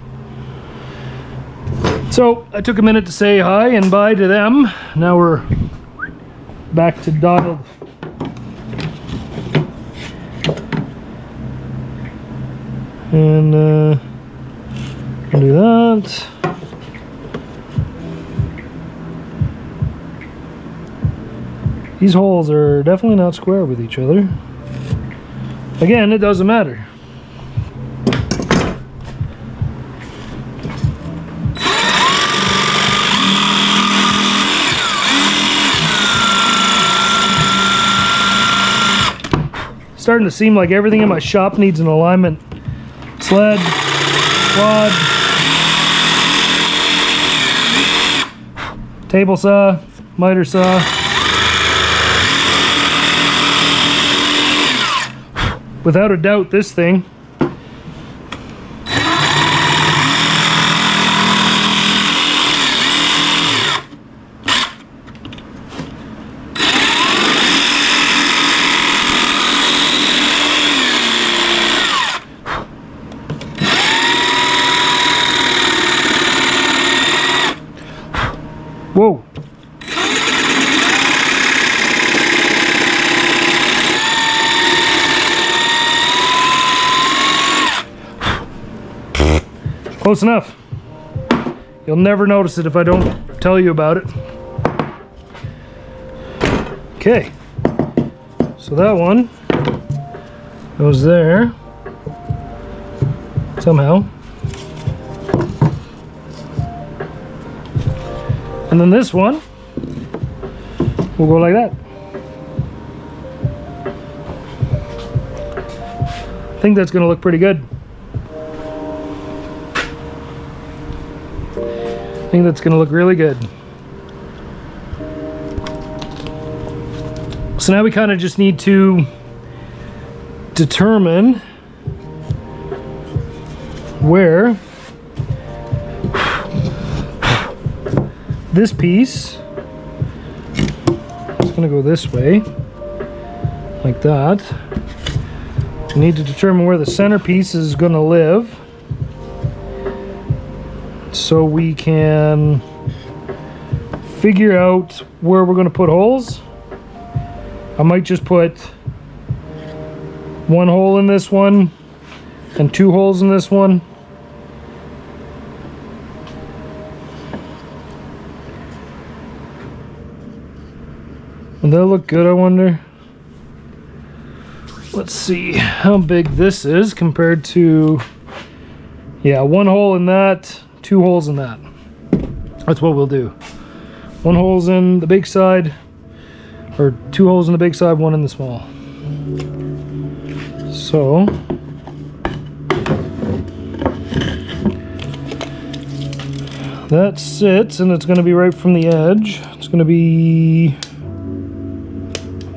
So I took a minute to say hi and bye to them. Now we're back to dialed And do that. These holes are definitely not square with each other. Again, it doesn't matter. Starting to seem like everything in my shop needs an alignment. Sled, rod, table saw, miter saw. Without a doubt, this thing whoa. Close enough. You'll never notice it if I don't tell you about it. Okay. So that one goes there somehow. And then this one will go like that. I think that's going to look pretty good. I think that's going to look really good. So now we kind of just need to determine where this piece is going to go this way, like that. We need to determine where the centerpiece is going to live, so we can figure out where we're going to put holes. I might just put one hole in this one and two holes in this one. Will that look good, I wonder? Let's see how big this is compared to, yeah, one hole in that, two holes in that. That's what we'll do. One hole's in the big side, or two holes in the big side, one in the small. So that sits, and it's going to be right from the edge. It's going to be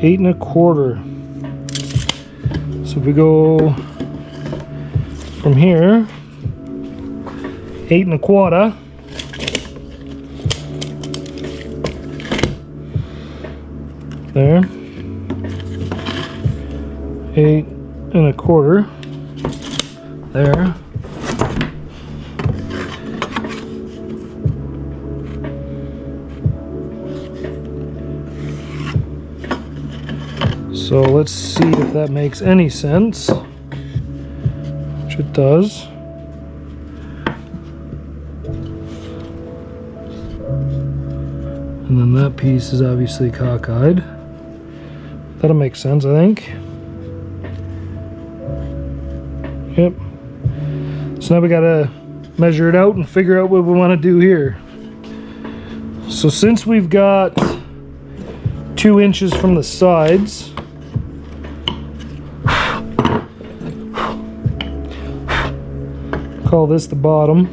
8 1/4. So if we go from here, 8 1/4. There. 8 1/4. There. So let's see if that makes any sense, which it does. And then that piece is obviously cockeyed. That'll make sense, I think. Yep. So now we gotta measure it out and figure out what we want to do here. So since we've got 2 inches from the sides, call this the bottom.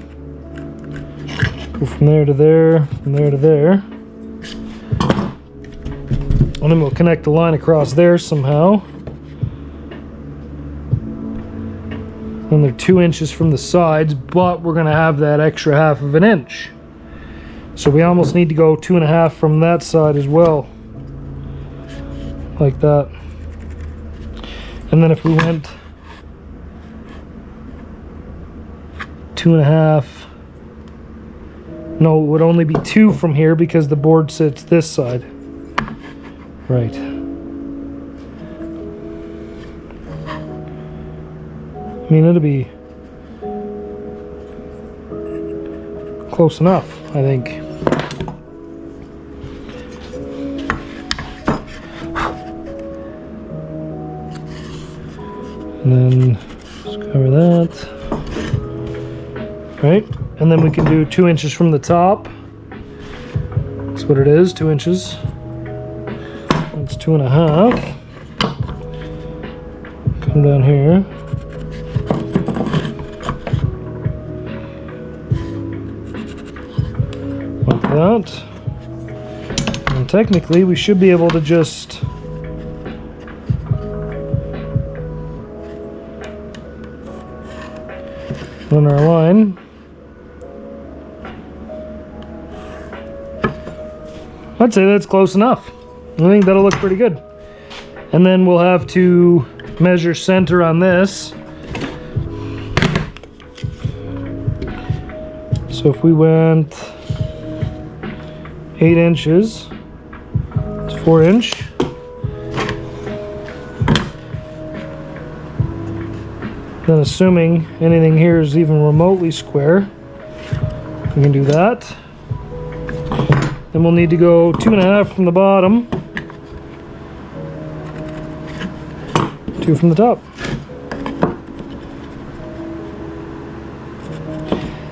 Go from there to there, from there to there. And then we'll connect the line across there somehow. And they're 2 inches from the sides, but we're going to have that extra 1/2 inch. So we almost need to go 2 1/2 from that side as well. Like that. And then if we went 2 1/2, no, it would only be 2 from here because the board sits this side. Right. I mean, it'll be close enough, I think. And then just cover that. Right, and then we can do 2 inches from the top. That's what it is, 2 inches. That's 2.5. Come down here. Like that. And technically we should be able to just run our line. I'd say that's close enough. I think that'll look pretty good. And then we'll have to measure center on this. So if we went 8 inches, it's 4 inch. Then assuming anything here is even remotely square, we can do that. Then we'll need to go 2.5 from the bottom, 2 from the top.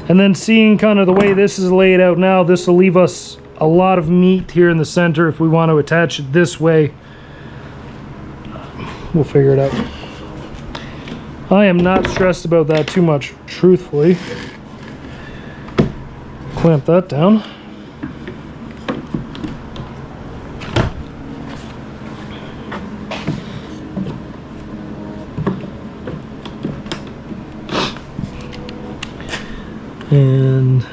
And then seeing kind of the way this is laid out now, this will leave us a lot of meat here in the center if we want to attach it this way. We'll figure it out. I am not stressed about that too much, truthfully. Clamp that down. And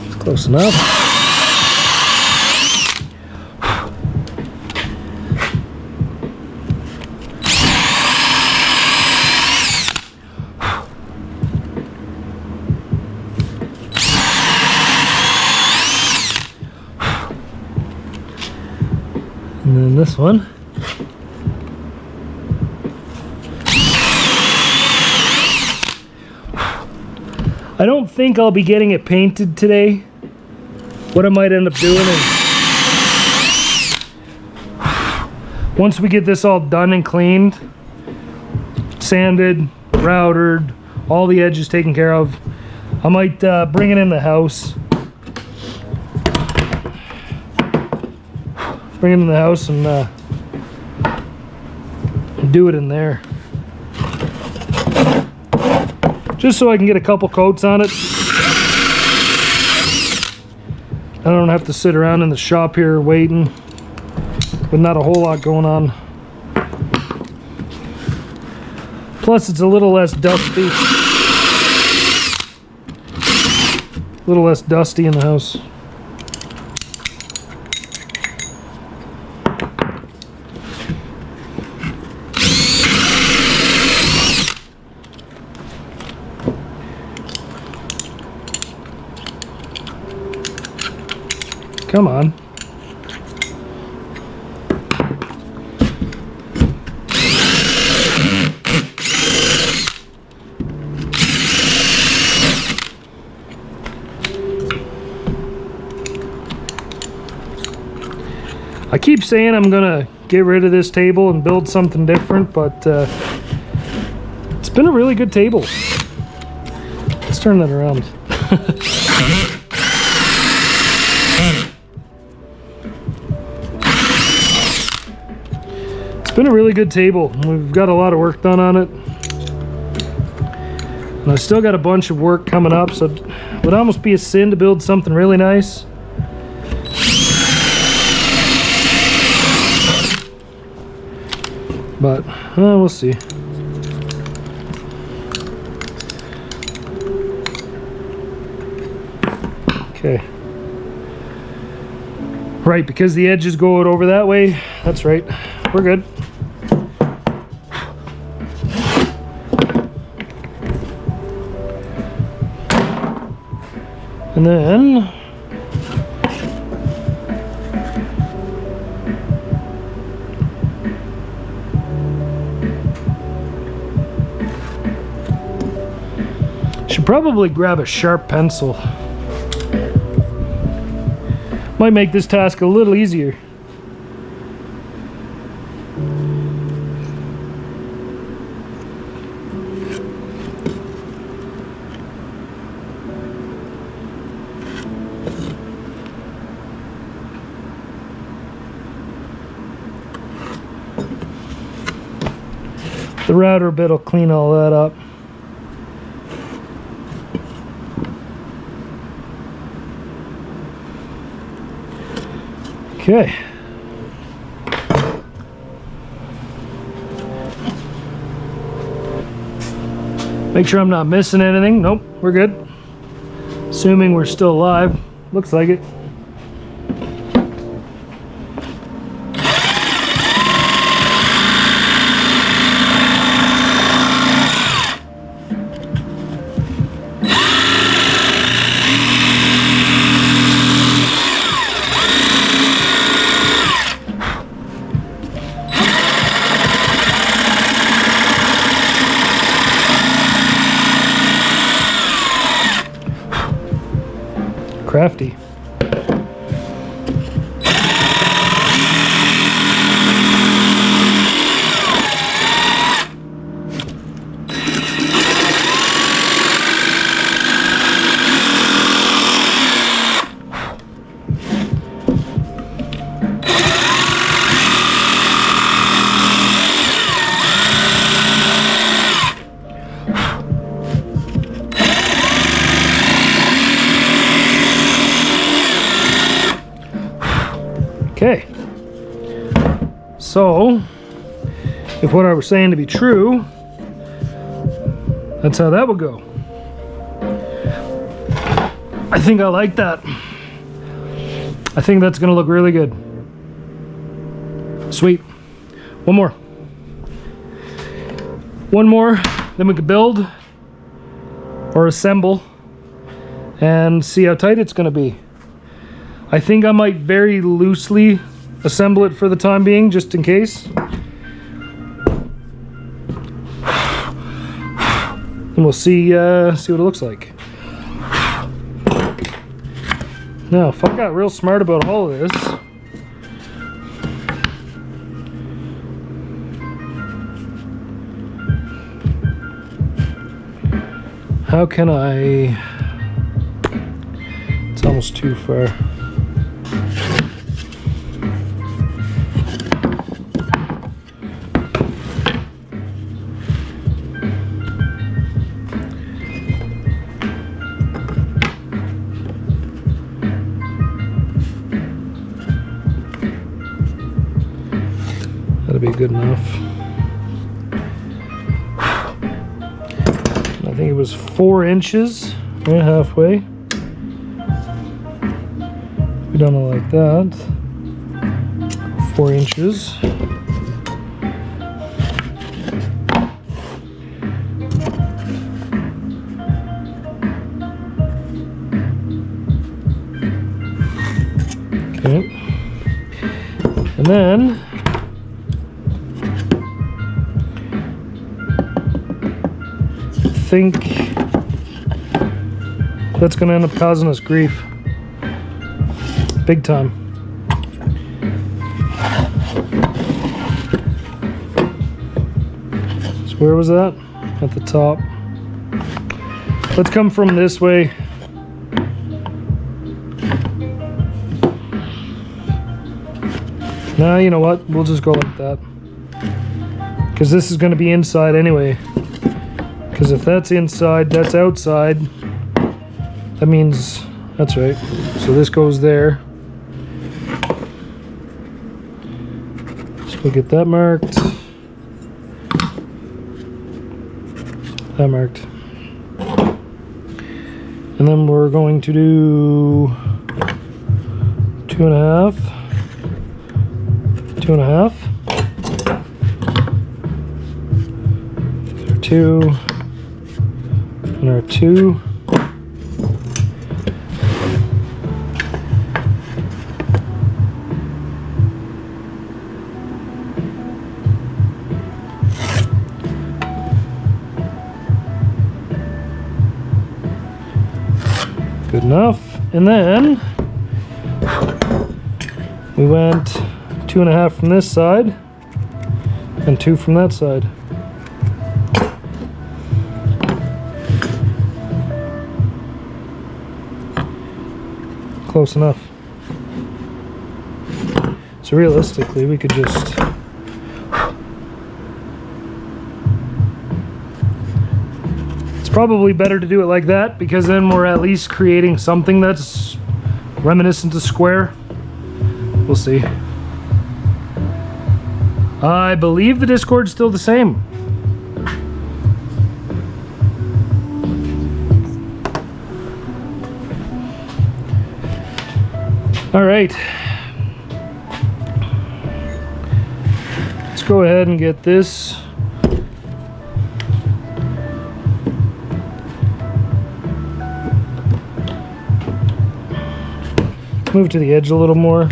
it's close enough. And then this one. I don't think I'll be getting it painted today. What I might end up doing is, once we get this all done and cleaned, sanded, routed, all the edges taken care of, I might bring it in the house. Bring it in the house and do it in there. Just so I can get a couple coats on it. I don't have to sit around in the shop here waiting with not a whole lot going on. Plus it's a little less dusty. A little less dusty in the house. Come on. I keep saying I'm gonna get rid of this table and build something different, but it's been a really good table. Let's turn that around. It's been a really good table. We've got a lot of work done on it. And I still got a bunch of work coming up, so it would almost be a sin to build something really nice. But, we'll see. Okay. Right, because the edges go out over that way. That's right. We're good. And then Should probably grab a sharp pencil. Might make this task a little easier. The router bit will clean all that up. Okay. Make sure I'm not missing anything. Nope, we're good. Assuming we're still alive. Looks like it. Crafty. Okay, so if what I was saying to be true, that's how that would go. I think I like that. I think that's gonna look really good. Sweet. One more. One more, then we could build or assemble and see how tight it's gonna be. I think I might very loosely assemble it for the time being, just in case. And we'll see what it looks like. Now, if I got real smart about all of this, how can I... It's almost too far. That'll be good enough. I think it was 4 inches, right halfway. We done it like that. 4 inches. Okay. And then I think that's going to end up causing us grief. Big time. So where was that? At the top. Let's come from this way. Now, you know what? We'll just go like that. Because this is going to be inside anyway. Because if that's inside, that's outside. That means, that's right. So this goes there. So we'll get that marked. That marked. And then we're going to do 2.5. 2.5. There are 2. And our 2. Good enough. And then we went 2.5 from this side and 2 from that side. Close enough. So realistically, we could just probably better to do it like that, because then we're at least creating something that's reminiscent of square. We'll see. I believe the Discord's still the same. All right. Let's go ahead and get this move to the edge a little more.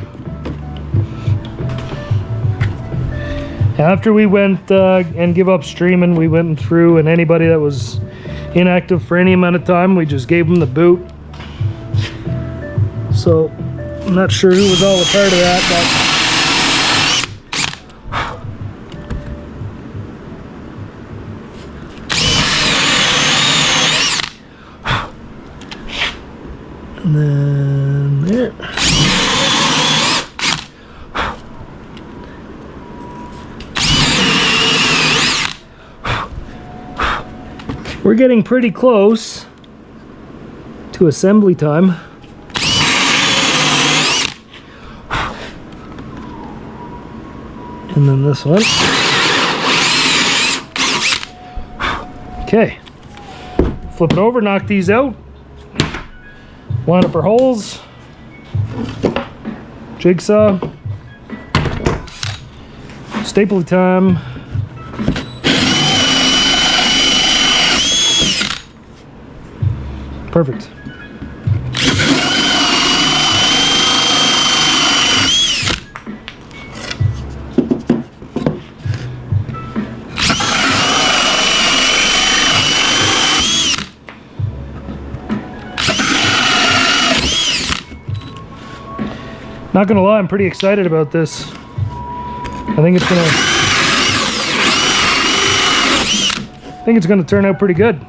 After we went and give up streaming, we went through, and anybody that was inactive for any amount of time, we just gave them the boot. So I'm not sure who was all a part of that, but and then there. We're getting pretty close to assembly time. And then this one. Okay. Flip it over, knock these out. Line up our holes. Jigsaw. Staple time. Perfect. Not gonna lie, I'm pretty excited about this. I think it's gonna turn out pretty good.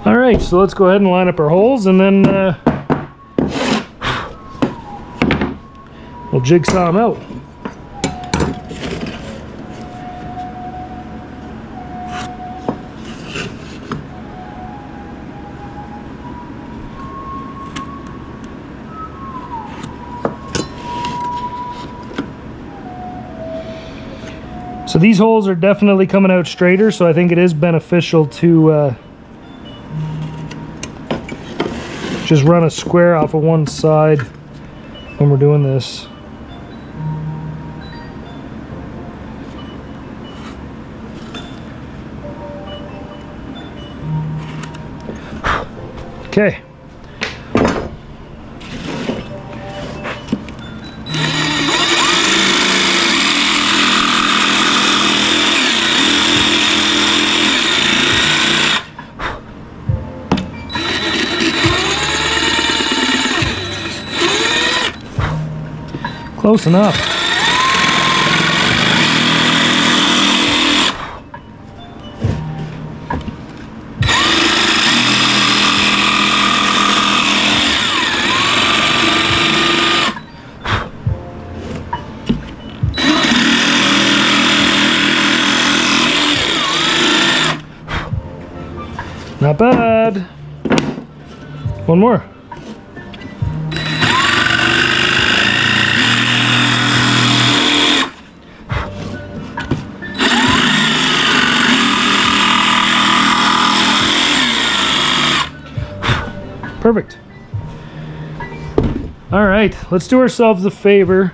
All right, so let's go ahead and line up our holes, and then we'll jigsaw them out. So these holes are definitely coming out straighter, so I think it is beneficial to just run a square off of one side when we're doing this. Okay. Close enough. Not bad. One more. Perfect. All right, let's do ourselves a favor.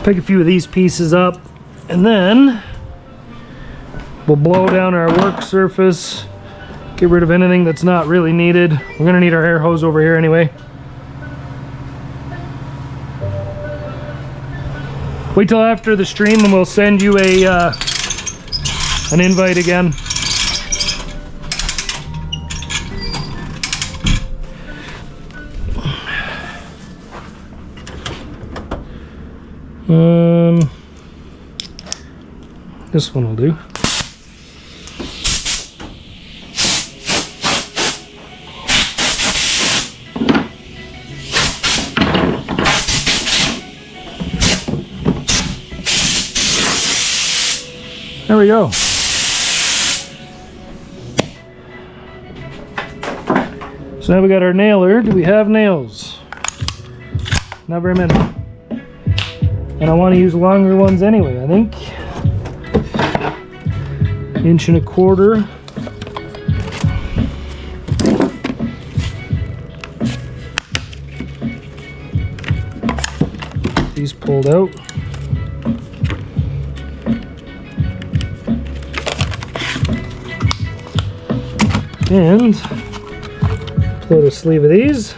Pick a few of these pieces up, and then we'll blow down our work surface, Get rid of anything that's not really needed. We're gonna need our air hose over here anyway. Wait till after the stream and we'll send you an invite again. This one will do. There we go. So now we got our nailer. Do we have nails? Not very many. And I want to use longer ones anyway, I think. 1.25 inches. These pulled out. And put a sleeve of these.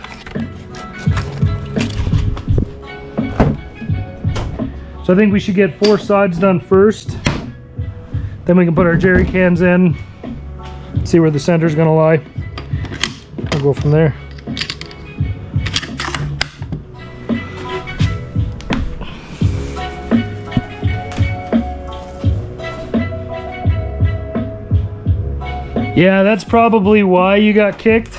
So I think we should get 4 sides done first. Then we can put our jerry cans in, see where the center's gonna lie. We'll go from there. Yeah, that's probably why you got kicked.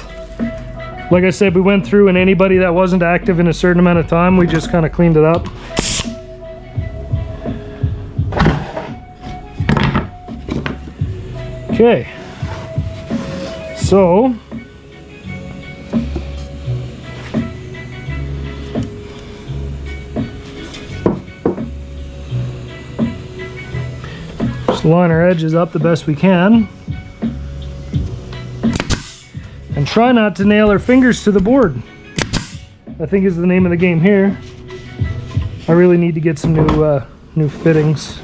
Like I said, we went through and anybody that wasn't active in a certain amount of time, we just kind of cleaned it up. Okay, so just line our edges up the best we can and try not to nail our fingers to the board, I think is the name of the game here. I really need to get some new fittings.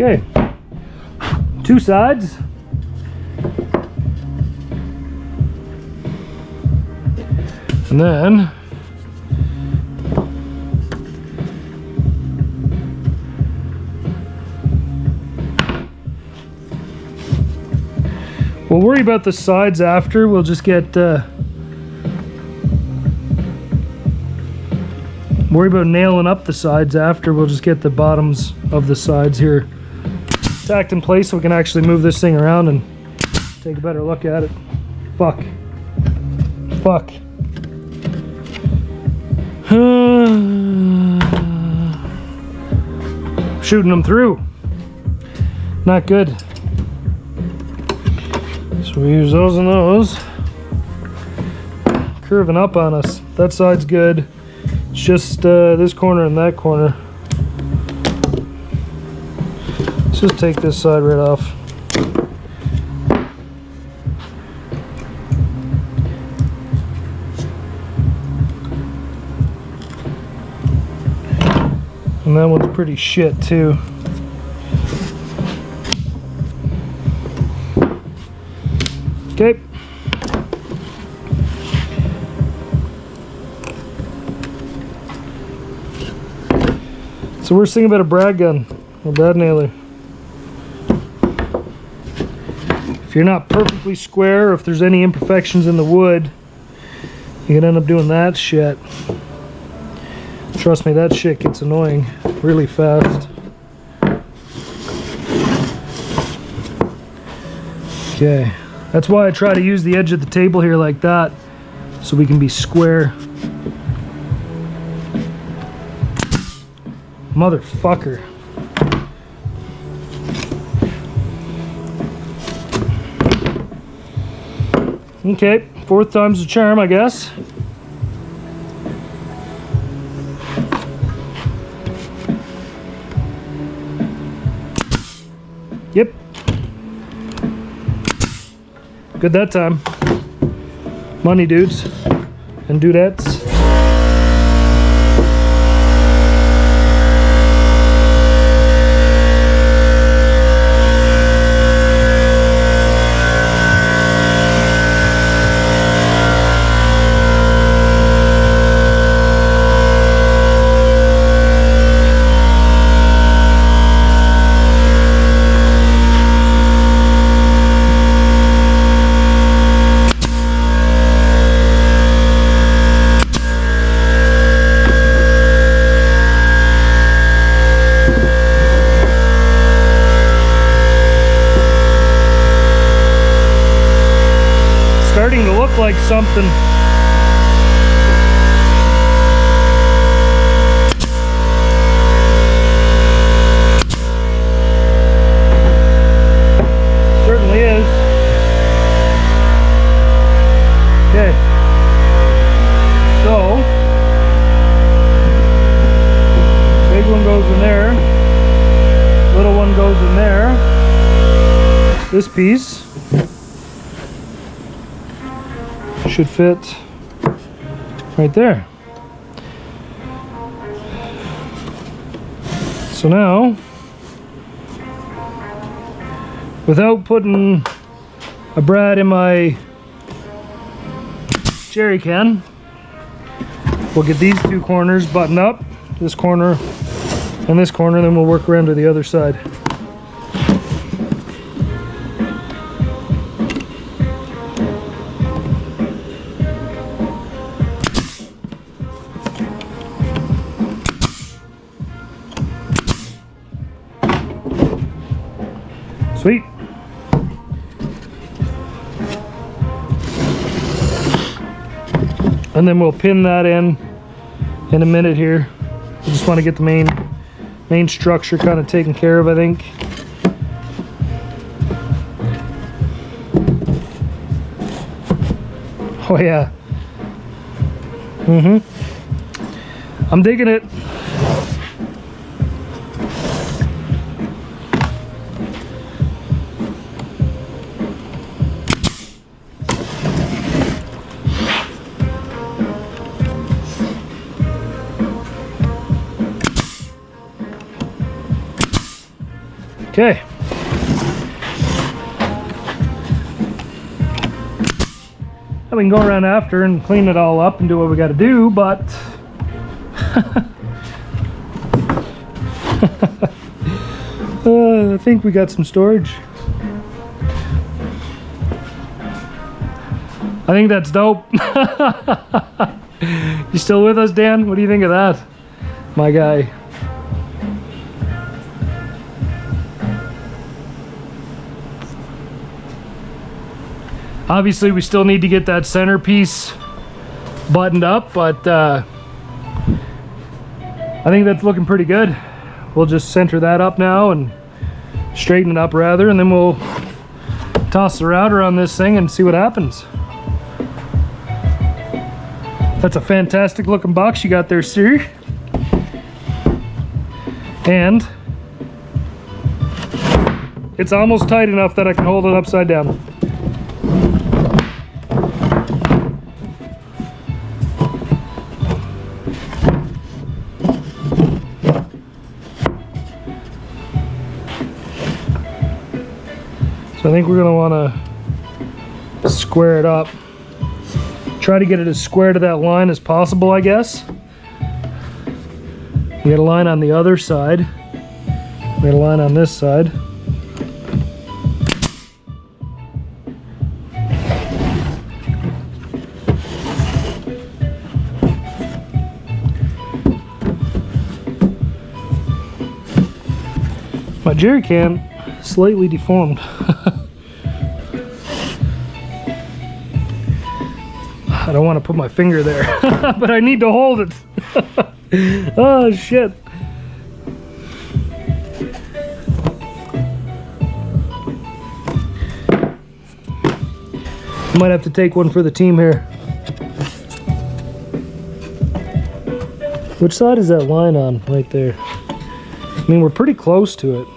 Okay, 2 sides. And then we'll worry about the sides after. We'll just get worry about nailing up the sides after. We'll just get the bottoms of the sides here tacked in place so we can actually move this thing around and take a better look at it. Fuck. Fuck. Shooting them through. Not good. So we use those and those. Curving up on us. That side's good. It's just this corner and that corner. Let's just take this side right off. And that one's pretty shit too. Okay. So we're thinking about a brad gun or brad nailer. If you're not perfectly square, or if there's any imperfections in the wood, you can end up doing that shit. Trust me, that shit gets annoying really fast. Okay, that's why I try to use the edge of the table here like that, so we can be square. Motherfucker. Okay, 4th time's the charm, I guess. Good that time. Money dudes and dudettes. Starting to look like something. Certainly is. Okay. So, big one goes in there. Little one goes in there. This piece should fit right there. So now, without putting a brad in my jerry can, we'll get these two corners buttoned up, this corner and this corner, then we'll work around to the other side. Sweet. And then we'll pin that in a minute here. I just want to get the main structure kind of taken care of, I think. Oh yeah. I'm digging it. Okay. We can go around after and clean it all up and do what we got to do, but I think we got some storage. I think that's dope. You still with us, Dan? What do you think of that? My guy. Obviously, we still need to get that centerpiece buttoned up, but I think that's looking pretty good. We'll just center that up now and straighten it up rather, and then we'll toss the router on this thing and see what happens. That's a fantastic looking box you got there, sir. And it's almost tight enough that I can hold it upside down. So I think we're going to want to square it up. Try to get it as square to that line as possible, I guess. We got a line on the other side. We got a line on this side. My jerry can slightly deformed. I don't want to put my finger there, but I need to hold it. Oh shit. Might have to take one for the team here. Which side is that line on? Right there. I mean, we're pretty close to it.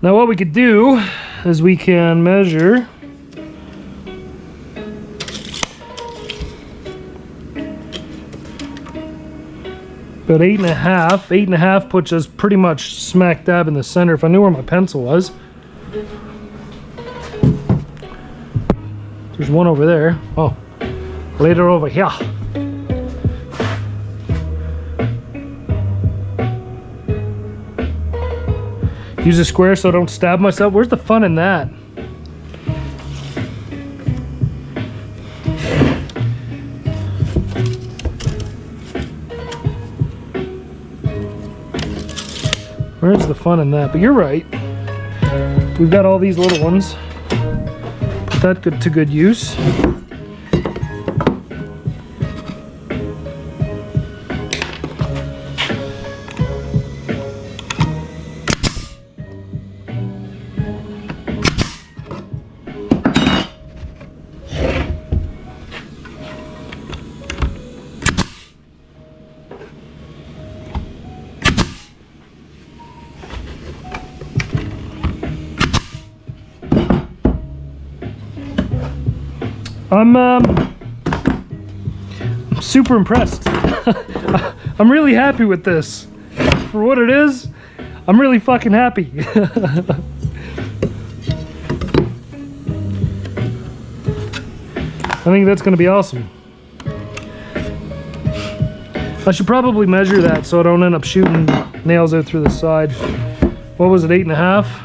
Now what we could do is we can measure about 8.5. 8.5 puts us pretty much smack dab in the center. If I knew where my pencil was. There's one over there. Oh, later over here. Use a square so I don't stab myself. Where's the fun in that? Where's the fun in that? But you're right. We've got all these little ones. Put that to good use. I'm super impressed. I'm really happy with this. For what it is, I'm really fucking happy. I think that's gonna be awesome. I should probably measure that so I don't end up shooting nails out through the side. What was it, 8.5?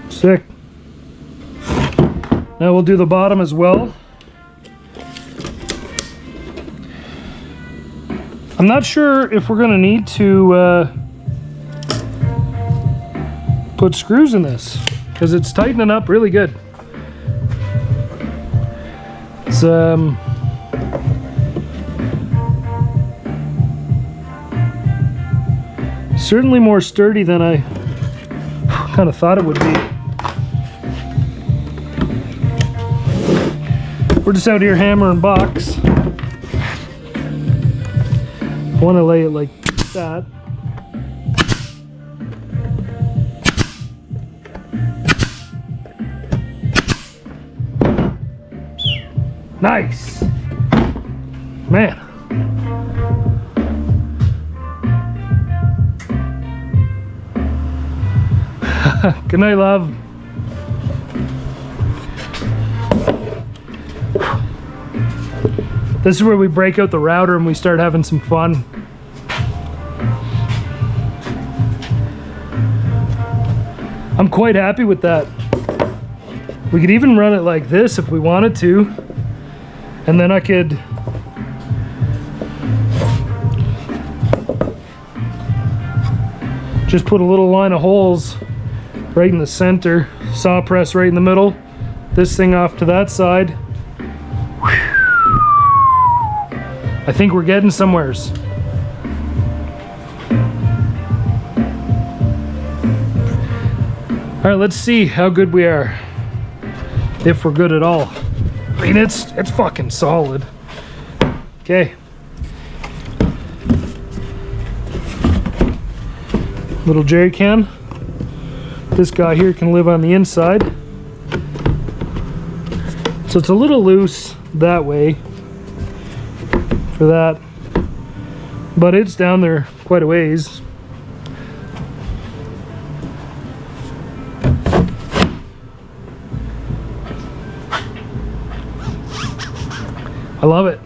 Sick. Now we'll do the bottom as well. I'm not sure if we're going to need to put screws in this because it's tightening up really good. It's certainly more sturdy than I kind of thought it would be. We're just out here hammering box. I want to lay it like that. Nice! Man. Good night, love. This is where we break out the router and we start having some fun. I'm quite happy with that. We could even run it like this if we wanted to. And then I could just put a little line of holes right in the center, saw press right in the middle, this thing off to that side. I think we're getting somewheres. All right, let's see how good we are, if we're good at all. I mean, it's fucking solid. Okay. Little jerry can. This guy here can live on the inside. So it's a little loose that way for that, but it's down there quite a ways. I love it.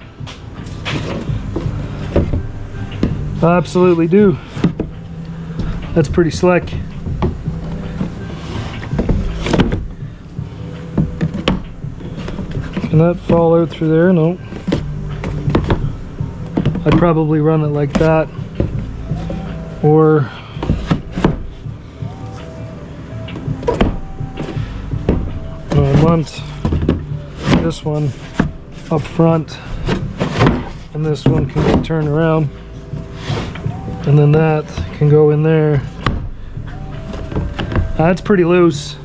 I absolutely do. That's pretty slick. Can that fall out through there? No. I'd probably run it like that, or front, this one up front, and this one can get turned around, and then that can go in there. That's pretty loose,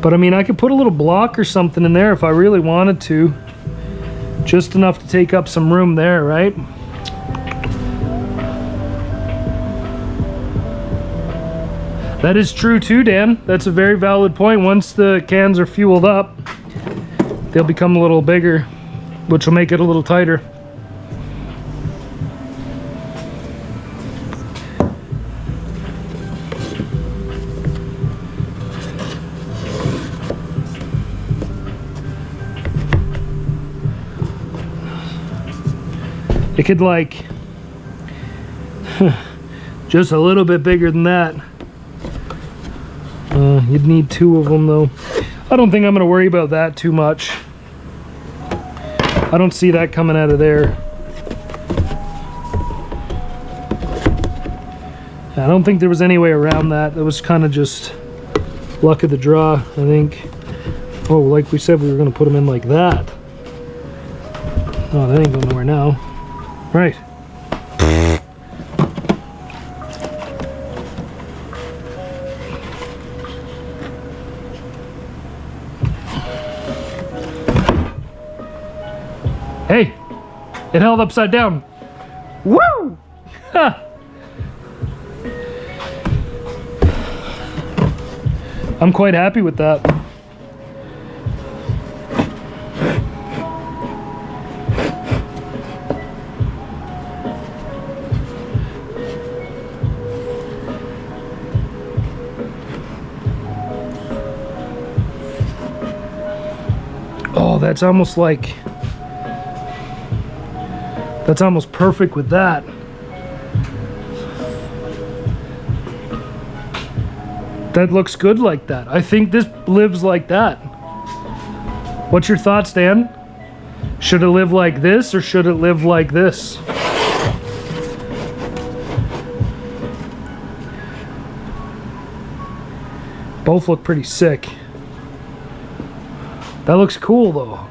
but I mean, I could put a little block or something in there if I really wanted to, just enough to take up some room there, right? That is true too, Dan. That's a very valid point. Once the cans are fueled up, they'll become a little bigger, which will make it a little tighter. It could like just a little bit bigger than that. You'd need 2 of them though. I don't think I'm gonna worry about that too much. I don't see that coming out of there. I don't think there was any way around that. It was kind of just luck of the draw, I think. Oh, like we said, we were gonna put them in like that. Oh, that ain't going nowhere now. Right. Hey, it held upside down. Woo! Ha! I'm quite happy with that. Oh, that's almost like, that's almost perfect with that. That looks good like that. I think this lives like that. What's your thoughts, Dan? Should it live like this or should it live like this? Both look pretty sick. That looks cool though.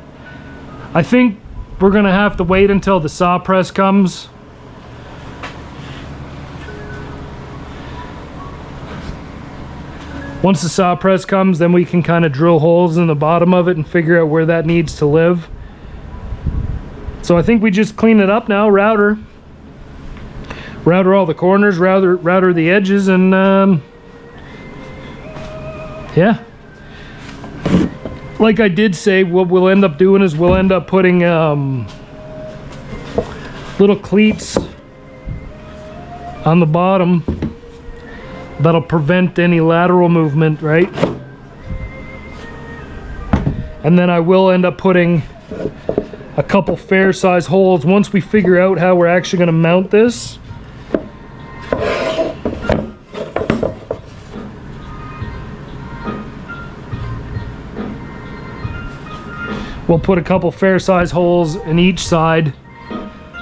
I think we're gonna have to wait until the saw press comes. Once the saw press comes, then we can kind of drill holes in the bottom of it and figure out where that needs to live. So I think we just clean it up now, router all the corners, router the edges, and yeah. Like I did say, what we'll end up doing is we'll end up putting little cleats on the bottom that'll prevent any lateral movement, right? And then I will end up putting a couple fair size holes once we figure out how we're actually going to mount this. We'll put a couple fair size holes in each side,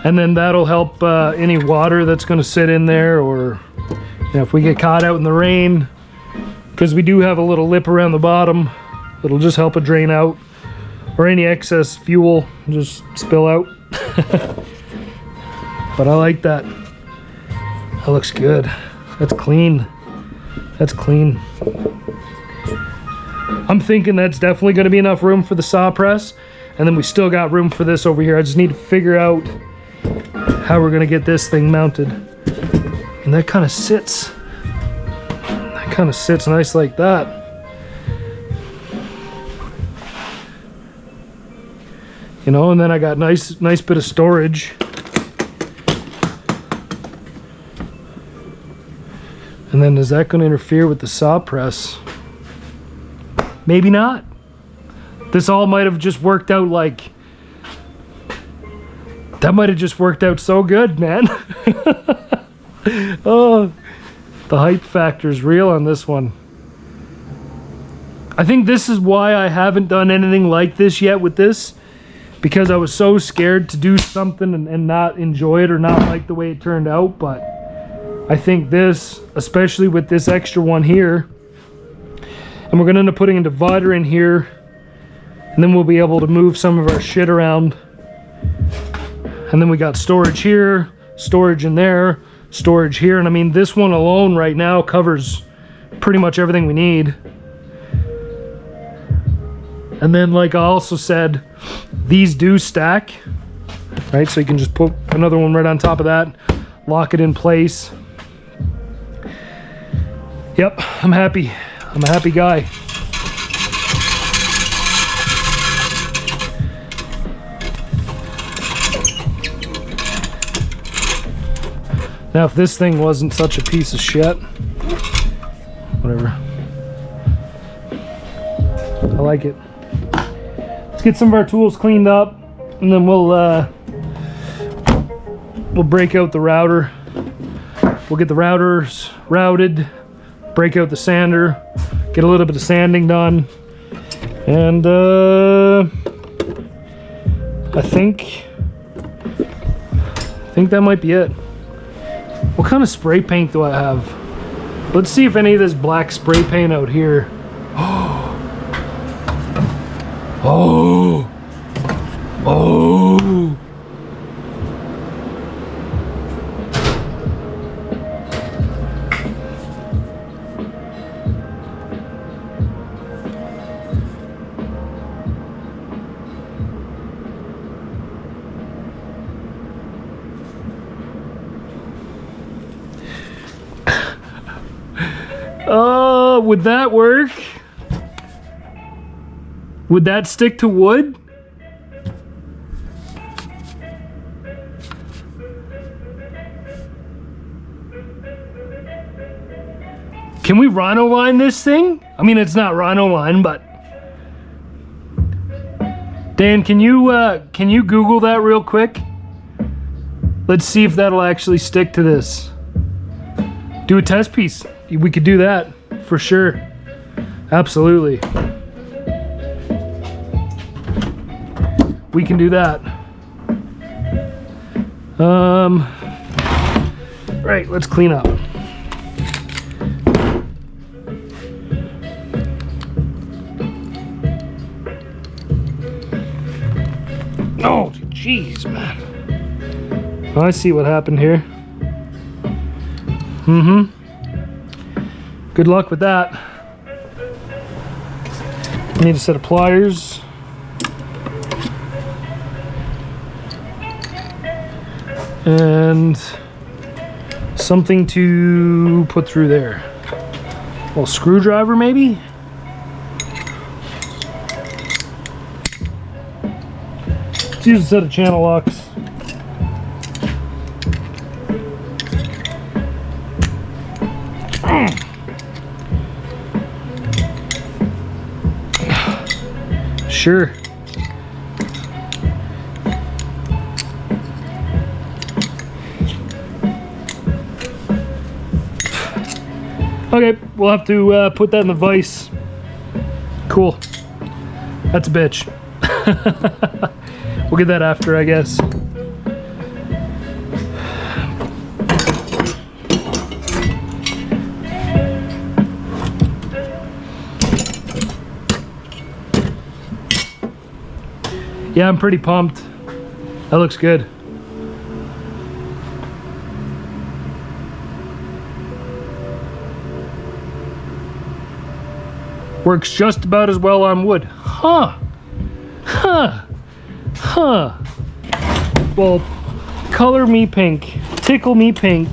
and then that'll help any water that's going to sit in there, or you know, if we get caught out in the rain, because we do have a little lip around the bottom, it'll just help it drain out, or any excess fuel just spill out. But I like that. That looks good. That's clean. That's clean. I'm thinking that's definitely going to be enough room for the saw press, and then we still got room for this over here. I just need to figure out how we're going to get this thing mounted. And that kind of sits. That kind of sits nice like that. You know, and then I got nice bit of storage. And then is that going to interfere with the saw press? Maybe not. This all might have just worked out like... That might have just worked out so good, man. Oh, the hype factor is real on this one. I think this is why I haven't done anything like this yet with this, because I was so scared to do something and not enjoy it or not like the way it turned out. But I think this, especially with this extra one here, and we're going to end up putting a divider in here And then we'll be able to move some of our shit around. And then we got storage here, storage in there, storage here. And I mean, this one alone right now covers pretty much everything we need. And then, like I also said, these do stack, right? So you can just put another one right on top of that, lock it in place. Yep, I'm happy. I'm a happy guy. Now, if this thing wasn't such a piece of shit, whatever. I like it. Let's get some of our tools cleaned up, and then we'll break out the router. We'll get the routers routed, break out the sander, get a little bit of sanding done, and I think that might be it. What kind of spray paint do I have? Let's see if any of this black spray paint out here. Oh! Oh! Oh, would that work? Would that stick to wood? Can we rhino line this thing? I mean, it's not rhino line, but Dan, can you Google that real quick? Let's see if that'll actually stick to this. Do a test piece. We could do that for sure. Absolutely. We can do that. Right, let's clean up. Oh, jeez, man. Oh, I see what happened here. Good luck with that. Need a set of pliers. And something to put through there. A little screwdriver, maybe? Let's use a set of channel locks. Sure. Okay, we'll have to put that in the vise. Cool. That's a bitch. We'll get that after, I guess. Yeah, I'm pretty pumped. That looks good. Works just about as well on wood. Huh. Huh. Huh. Well, color me pink. Tickle me pink.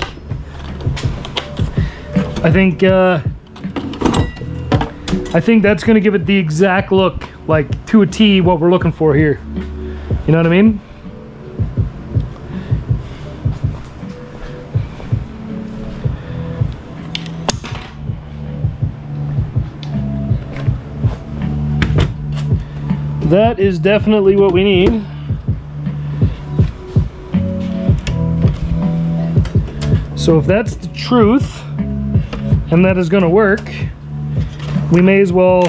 I think that's gonna give it the exact look, like to a T, what we're looking for here. You know what I mean? That is definitely what we need. So if that's the truth, and that is gonna work, we may as well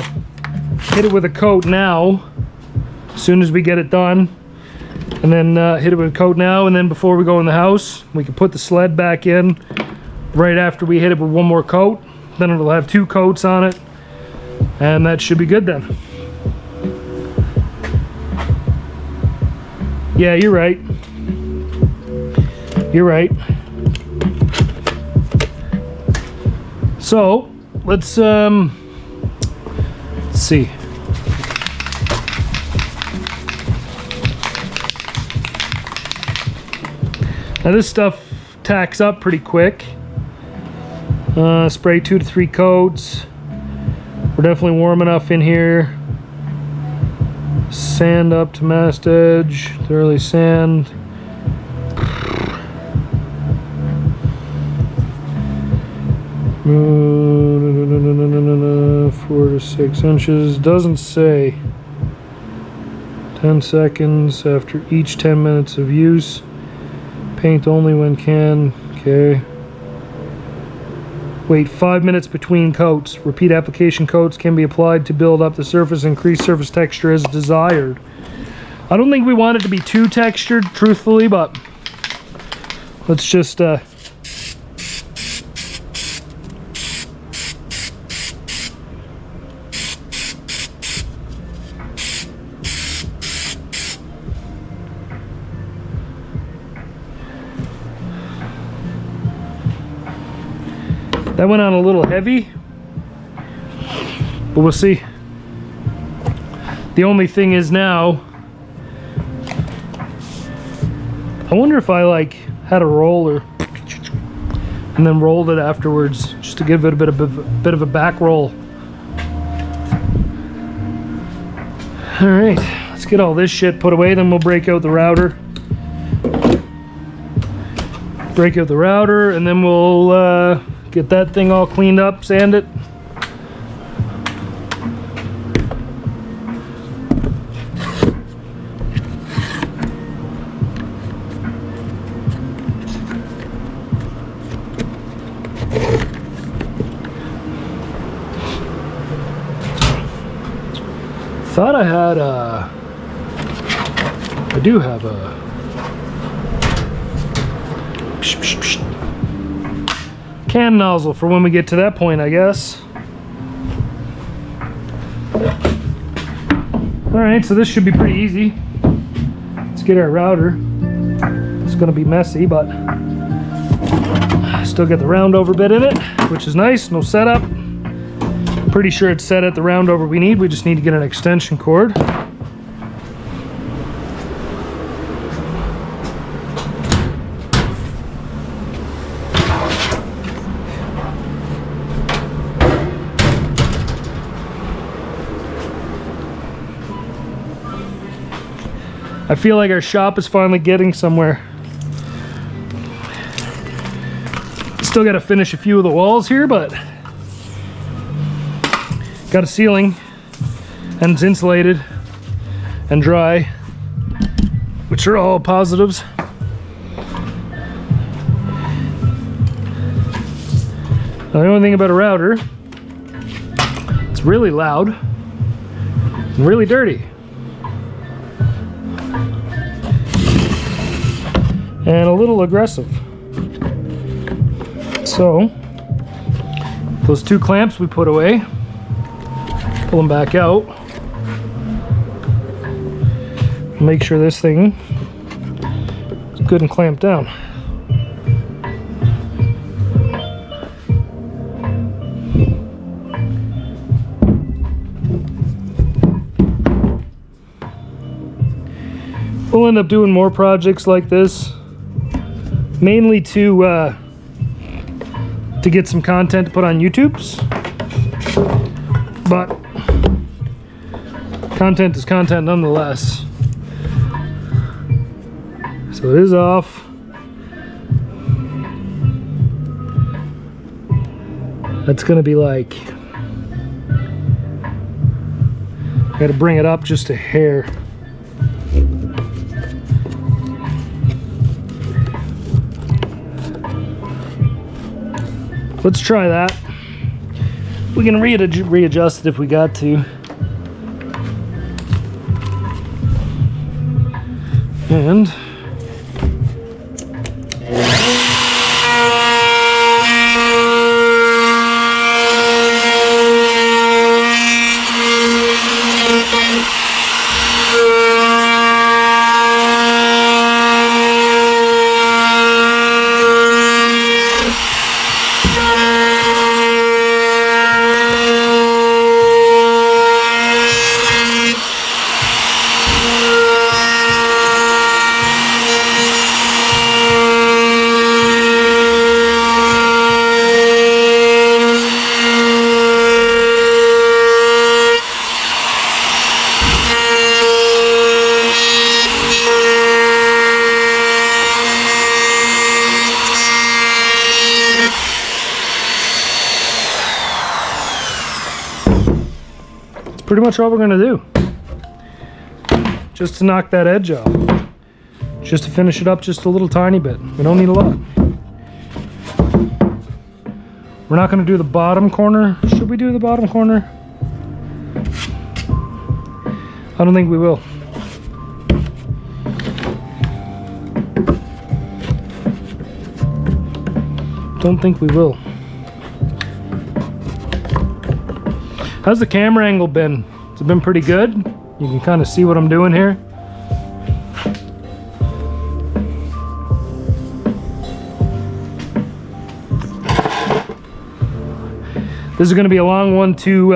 hit it with a coat now, as soon as we get it done, and then hit it with a coat now, and then before we go in the house, we can put the sled back in right after we hit it with one more coat. Then it'll have 2 coats on it, and that should be good then. Yeah, you're right. You're right. So let's see. Now this stuff tacks up pretty quick. Spray 2 to 3 coats. We're definitely warm enough in here. Sand up to mast edge, thoroughly sand. No, 4 to 6 inches. Doesn't say. 10 seconds after each 10 minutes of use. Paint only when can. Okay. Wait 5 minutes between coats. Repeat application coats can be applied to build up the surface, increase surface texture as desired. I don't think we want it to be too textured, truthfully, but let's just that went on a little heavy, but we'll see. The only thing is now, I wonder if I like had a roller and then rolled it afterwards, just to give it a bit of a back roll. All right, let's get all this shit put away, then we'll break out the router. Break out the router, and then we'll get that thing all cleaned up, sand it. Thought I had a, I do have a can nozzle for when we get to that point, I guess. Alright, so this should be pretty easy. Let's get our router. It's gonna be messy, but still get the roundover bit in it, which is nice. No setup. Pretty sure it's set at the roundover we need. We just need to get an extension cord. I feel like our shop is finally getting somewhere. Still got to finish a few of the walls here, but got a ceiling and it's insulated and dry, which are all positives. Now, the only thing about a router, it's really loud and really dirty. And a little aggressive. So, those 2 clamps we put away, pull them back out, make sure this thing is good and clamped down. We'll end up doing more projects like this, mainly to get some content to put on YouTube's, but content is content nonetheless. So it is off. That's gonna be like, I gotta bring it up just a hair. Let's try that. We can readjust it if we got to. And pretty much all we're gonna do. Just to knock that edge off. Just to finish it up just a little tiny bit. We don't need a lot. We're not gonna do the bottom corner. Should we do the bottom corner? I don't think we will. Don't think we will. How's the camera angle been? It's been pretty good. You can kind of see what I'm doing here. This is going to be a long one to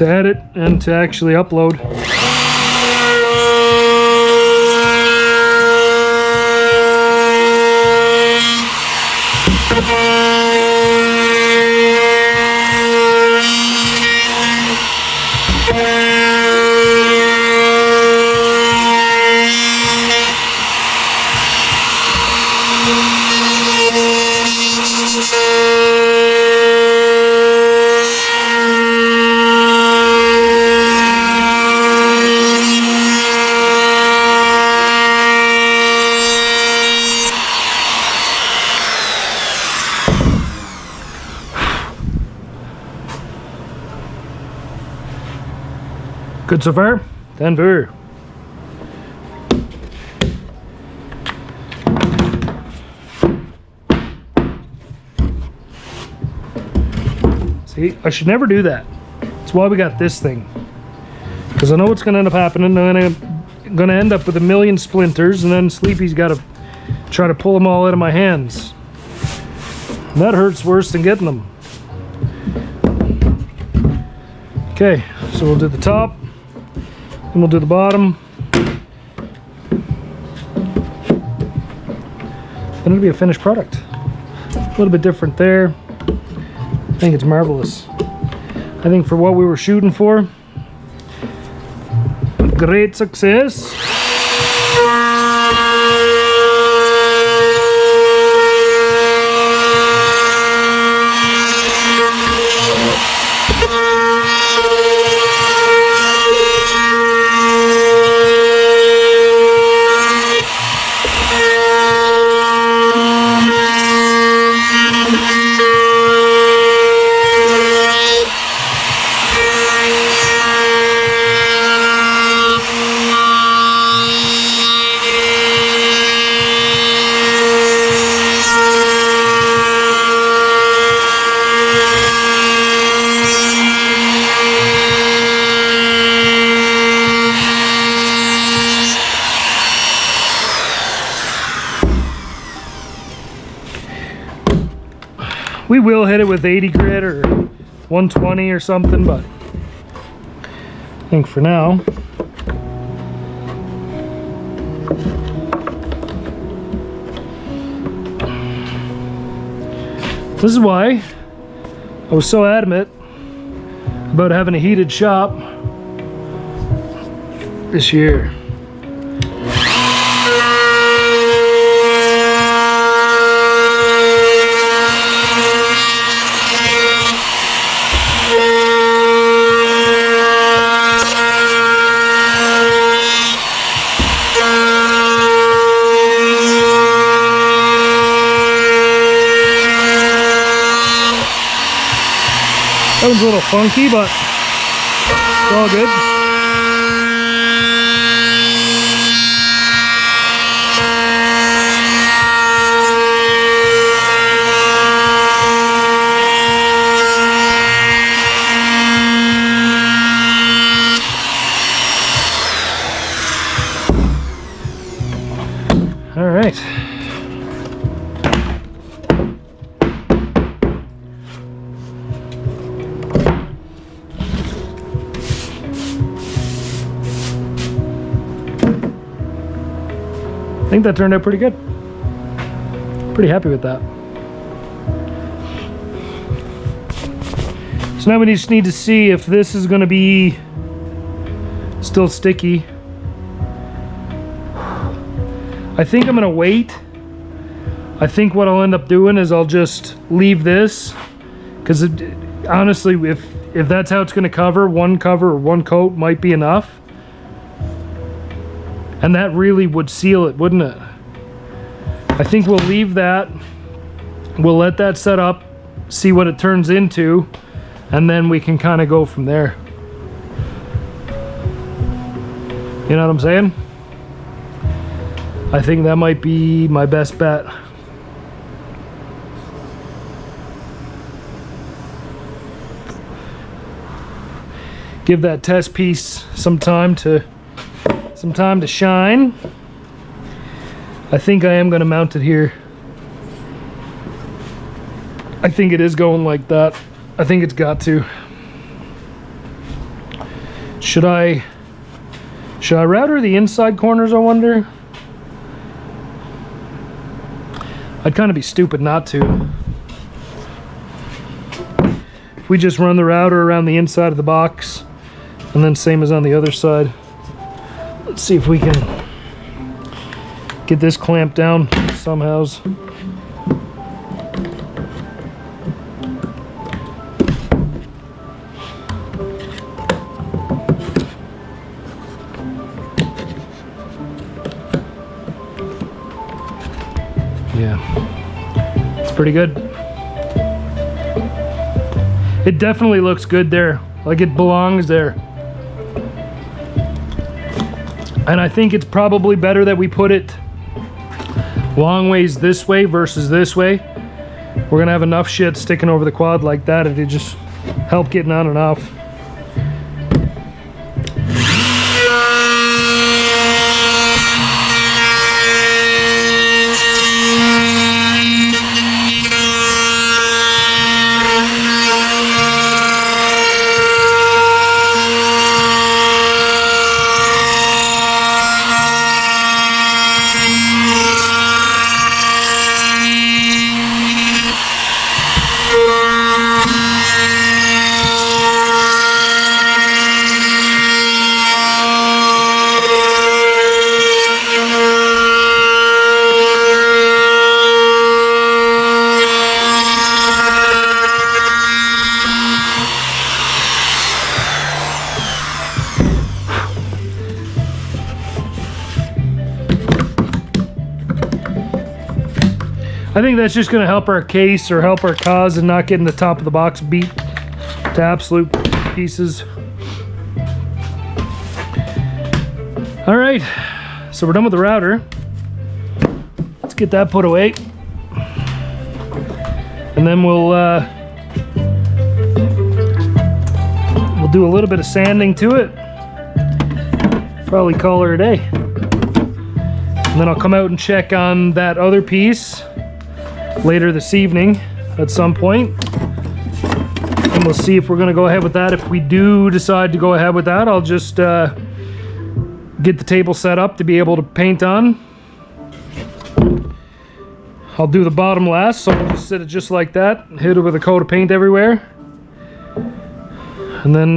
edit and to actually upload. Good so far? Denver. See, I should never do that. That's why we got this thing. Because I know what's going to end up happening. I'm going to end up with a million splinters, and then Sleepy's got to try to pull them all out of my hands. And that hurts worse than getting them. Okay, so we'll do the top. And we'll do the bottom. Then it'll be a finished product. A little bit different there. I think it's marvelous. I think for what we were shooting for, great success. We will hit it with 80 grit or 120 or something, but I think for now, this is why I was so adamant about having a heated shop this year. That was a little funky, but it's all good. All right. I think that turned out pretty good. Pretty happy with that. So now we just need to see if this is going to be still sticky. I think I'm going to wait. I think what I'll end up doing is I'll just leave this, because honestly, if that's how it's going to cover or one coat might be enough. And that really would seal it, wouldn't it? I think we'll leave that. We'll let that set up, see what it turns into, and then we can kind of go from there. You know what I'm saying? I think that might be my best bet. Give that test piece some time to shine. I think I am going to mount it here. I think it is going like that. I think it's got to. Should I router the inside corners, I wonder? I'd kind of be stupid not to. If we just run the router around the inside of the box, and then same as on the other side. Let's see if we can get this clamped down somehow. Yeah, it's pretty good. It definitely looks good there, like it belongs there. And I think it's probably better that we put it long ways this way versus this way. We're gonna have enough shit sticking over the quad like that, and it just help getting on and off. I think that's just going to help our case or help our cause and not getting the top of the box beat to absolute pieces. All right, so we're done with the router. Let's get that put away. And then we'll do a little bit of sanding to it. Probably call her a day. And then I'll come out and check on that other piece later this evening at some point, and we'll see if we're going to go ahead with that. If we do decide to go ahead with that, I'll just get the table set up to be able to paint on. I'll do the bottom last, so I'll just set it just like that, hit it with a coat of paint everywhere, and then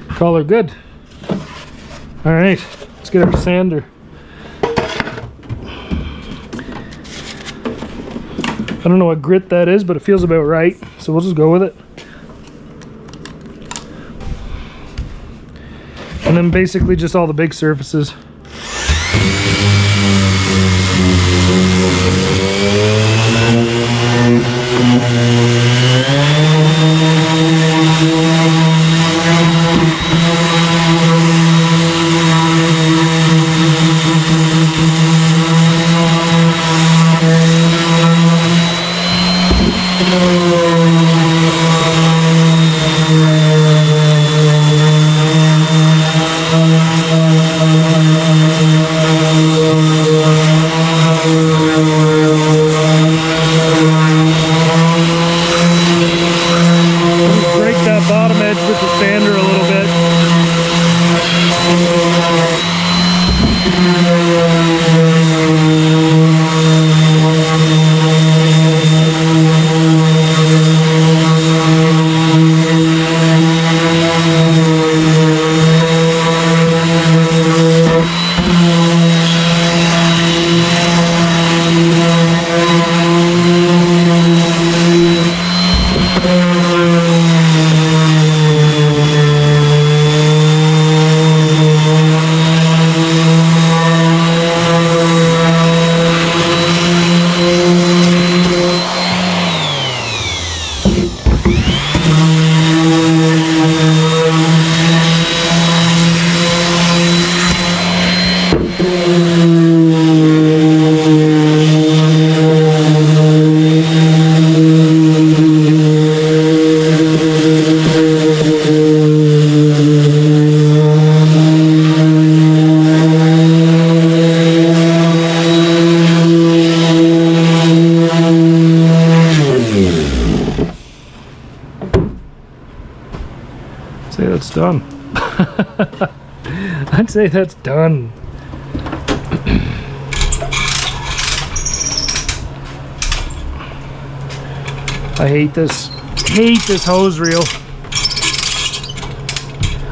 call her good. All right, let's get our sander. I don't know what grit that is, but it feels about right, so we'll just go with it. And then basically just all the big surfaces. done. I'd say that's done. I hate this hose reel.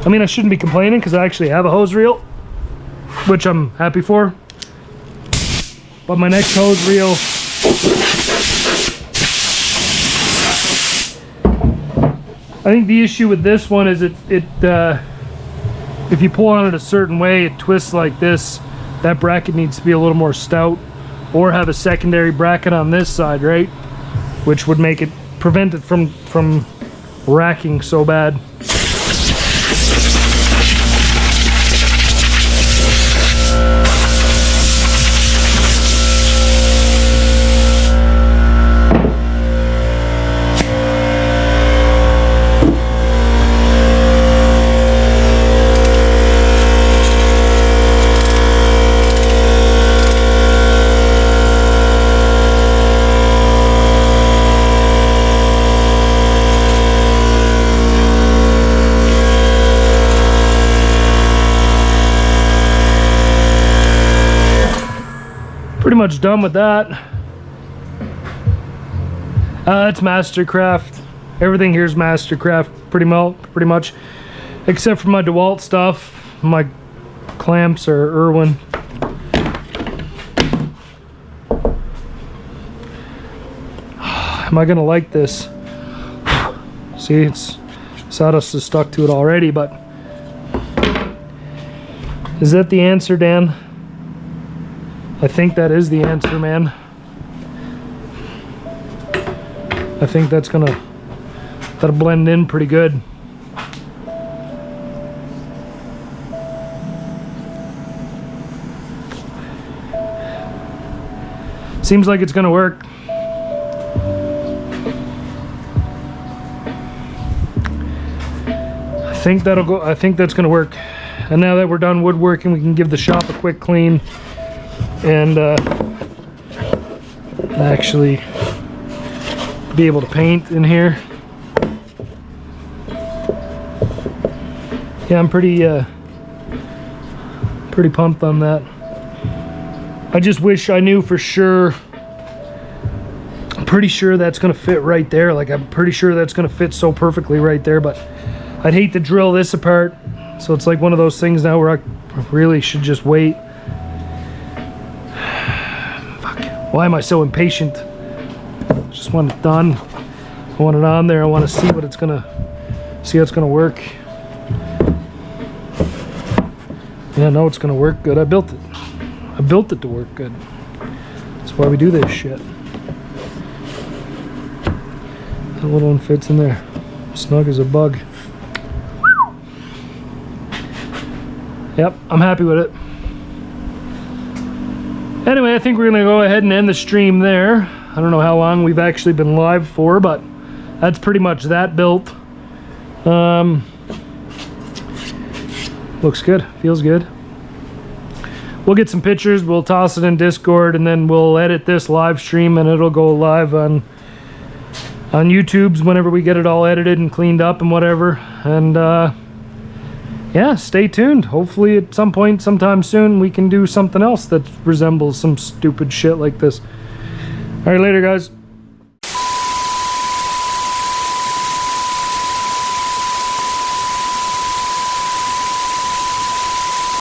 I mean, I shouldn't be complaining because I actually have a hose reel, which I'm happy for. But my next hose reel, I think the issue with this one is if you pull on it a certain way, it twists like this. That bracket needs to be a little more stout, or have a secondary bracket on this side, right? Which would make it, prevent it from racking so bad. Pretty much done with that. It's Mastercraft. Everything here is Mastercraft, pretty much, except for my DeWalt stuff. My clamps are Irwin. Am I gonna like this? See, it's sawdust is stuck to it already, but is that the answer, Dan? I think that is the answer, man. I think that'll blend in pretty good. Seems like it's gonna work. I think that'll go. I think that's gonna work. And now that we're done woodworking, we can give the shop a quick clean and actually be able to paint in here. Yeah, I'm pretty pumped on that. I just wish I knew for sure. I'm pretty sure that's gonna fit right there. Like, I'm pretty sure that's gonna fit so perfectly right there, but I'd hate to drill this apart. So it's like one of those things now where I really should just wait. Why am I so impatient? Just want it done. I want it on there. I want to see what it's gonna, see how it's gonna work. Yeah, I know it's gonna work good. I built it. I built it to work good. That's why we do this shit. That little one fits in there, snug as a bug. Yep, I'm happy with it. Anyway, I think we're gonna go ahead and end the stream there. I don't know how long we've actually been live for, but that's pretty much that built. Looks good, feels good. We'll get some pictures, we'll toss it in Discord, and then we'll edit this live stream and it'll go live on YouTube's whenever we get it all edited and cleaned up and whatever. And yeah, stay tuned. Hopefully at some point, sometime soon, we can do something else that resembles some stupid shit like this. All right, later, guys.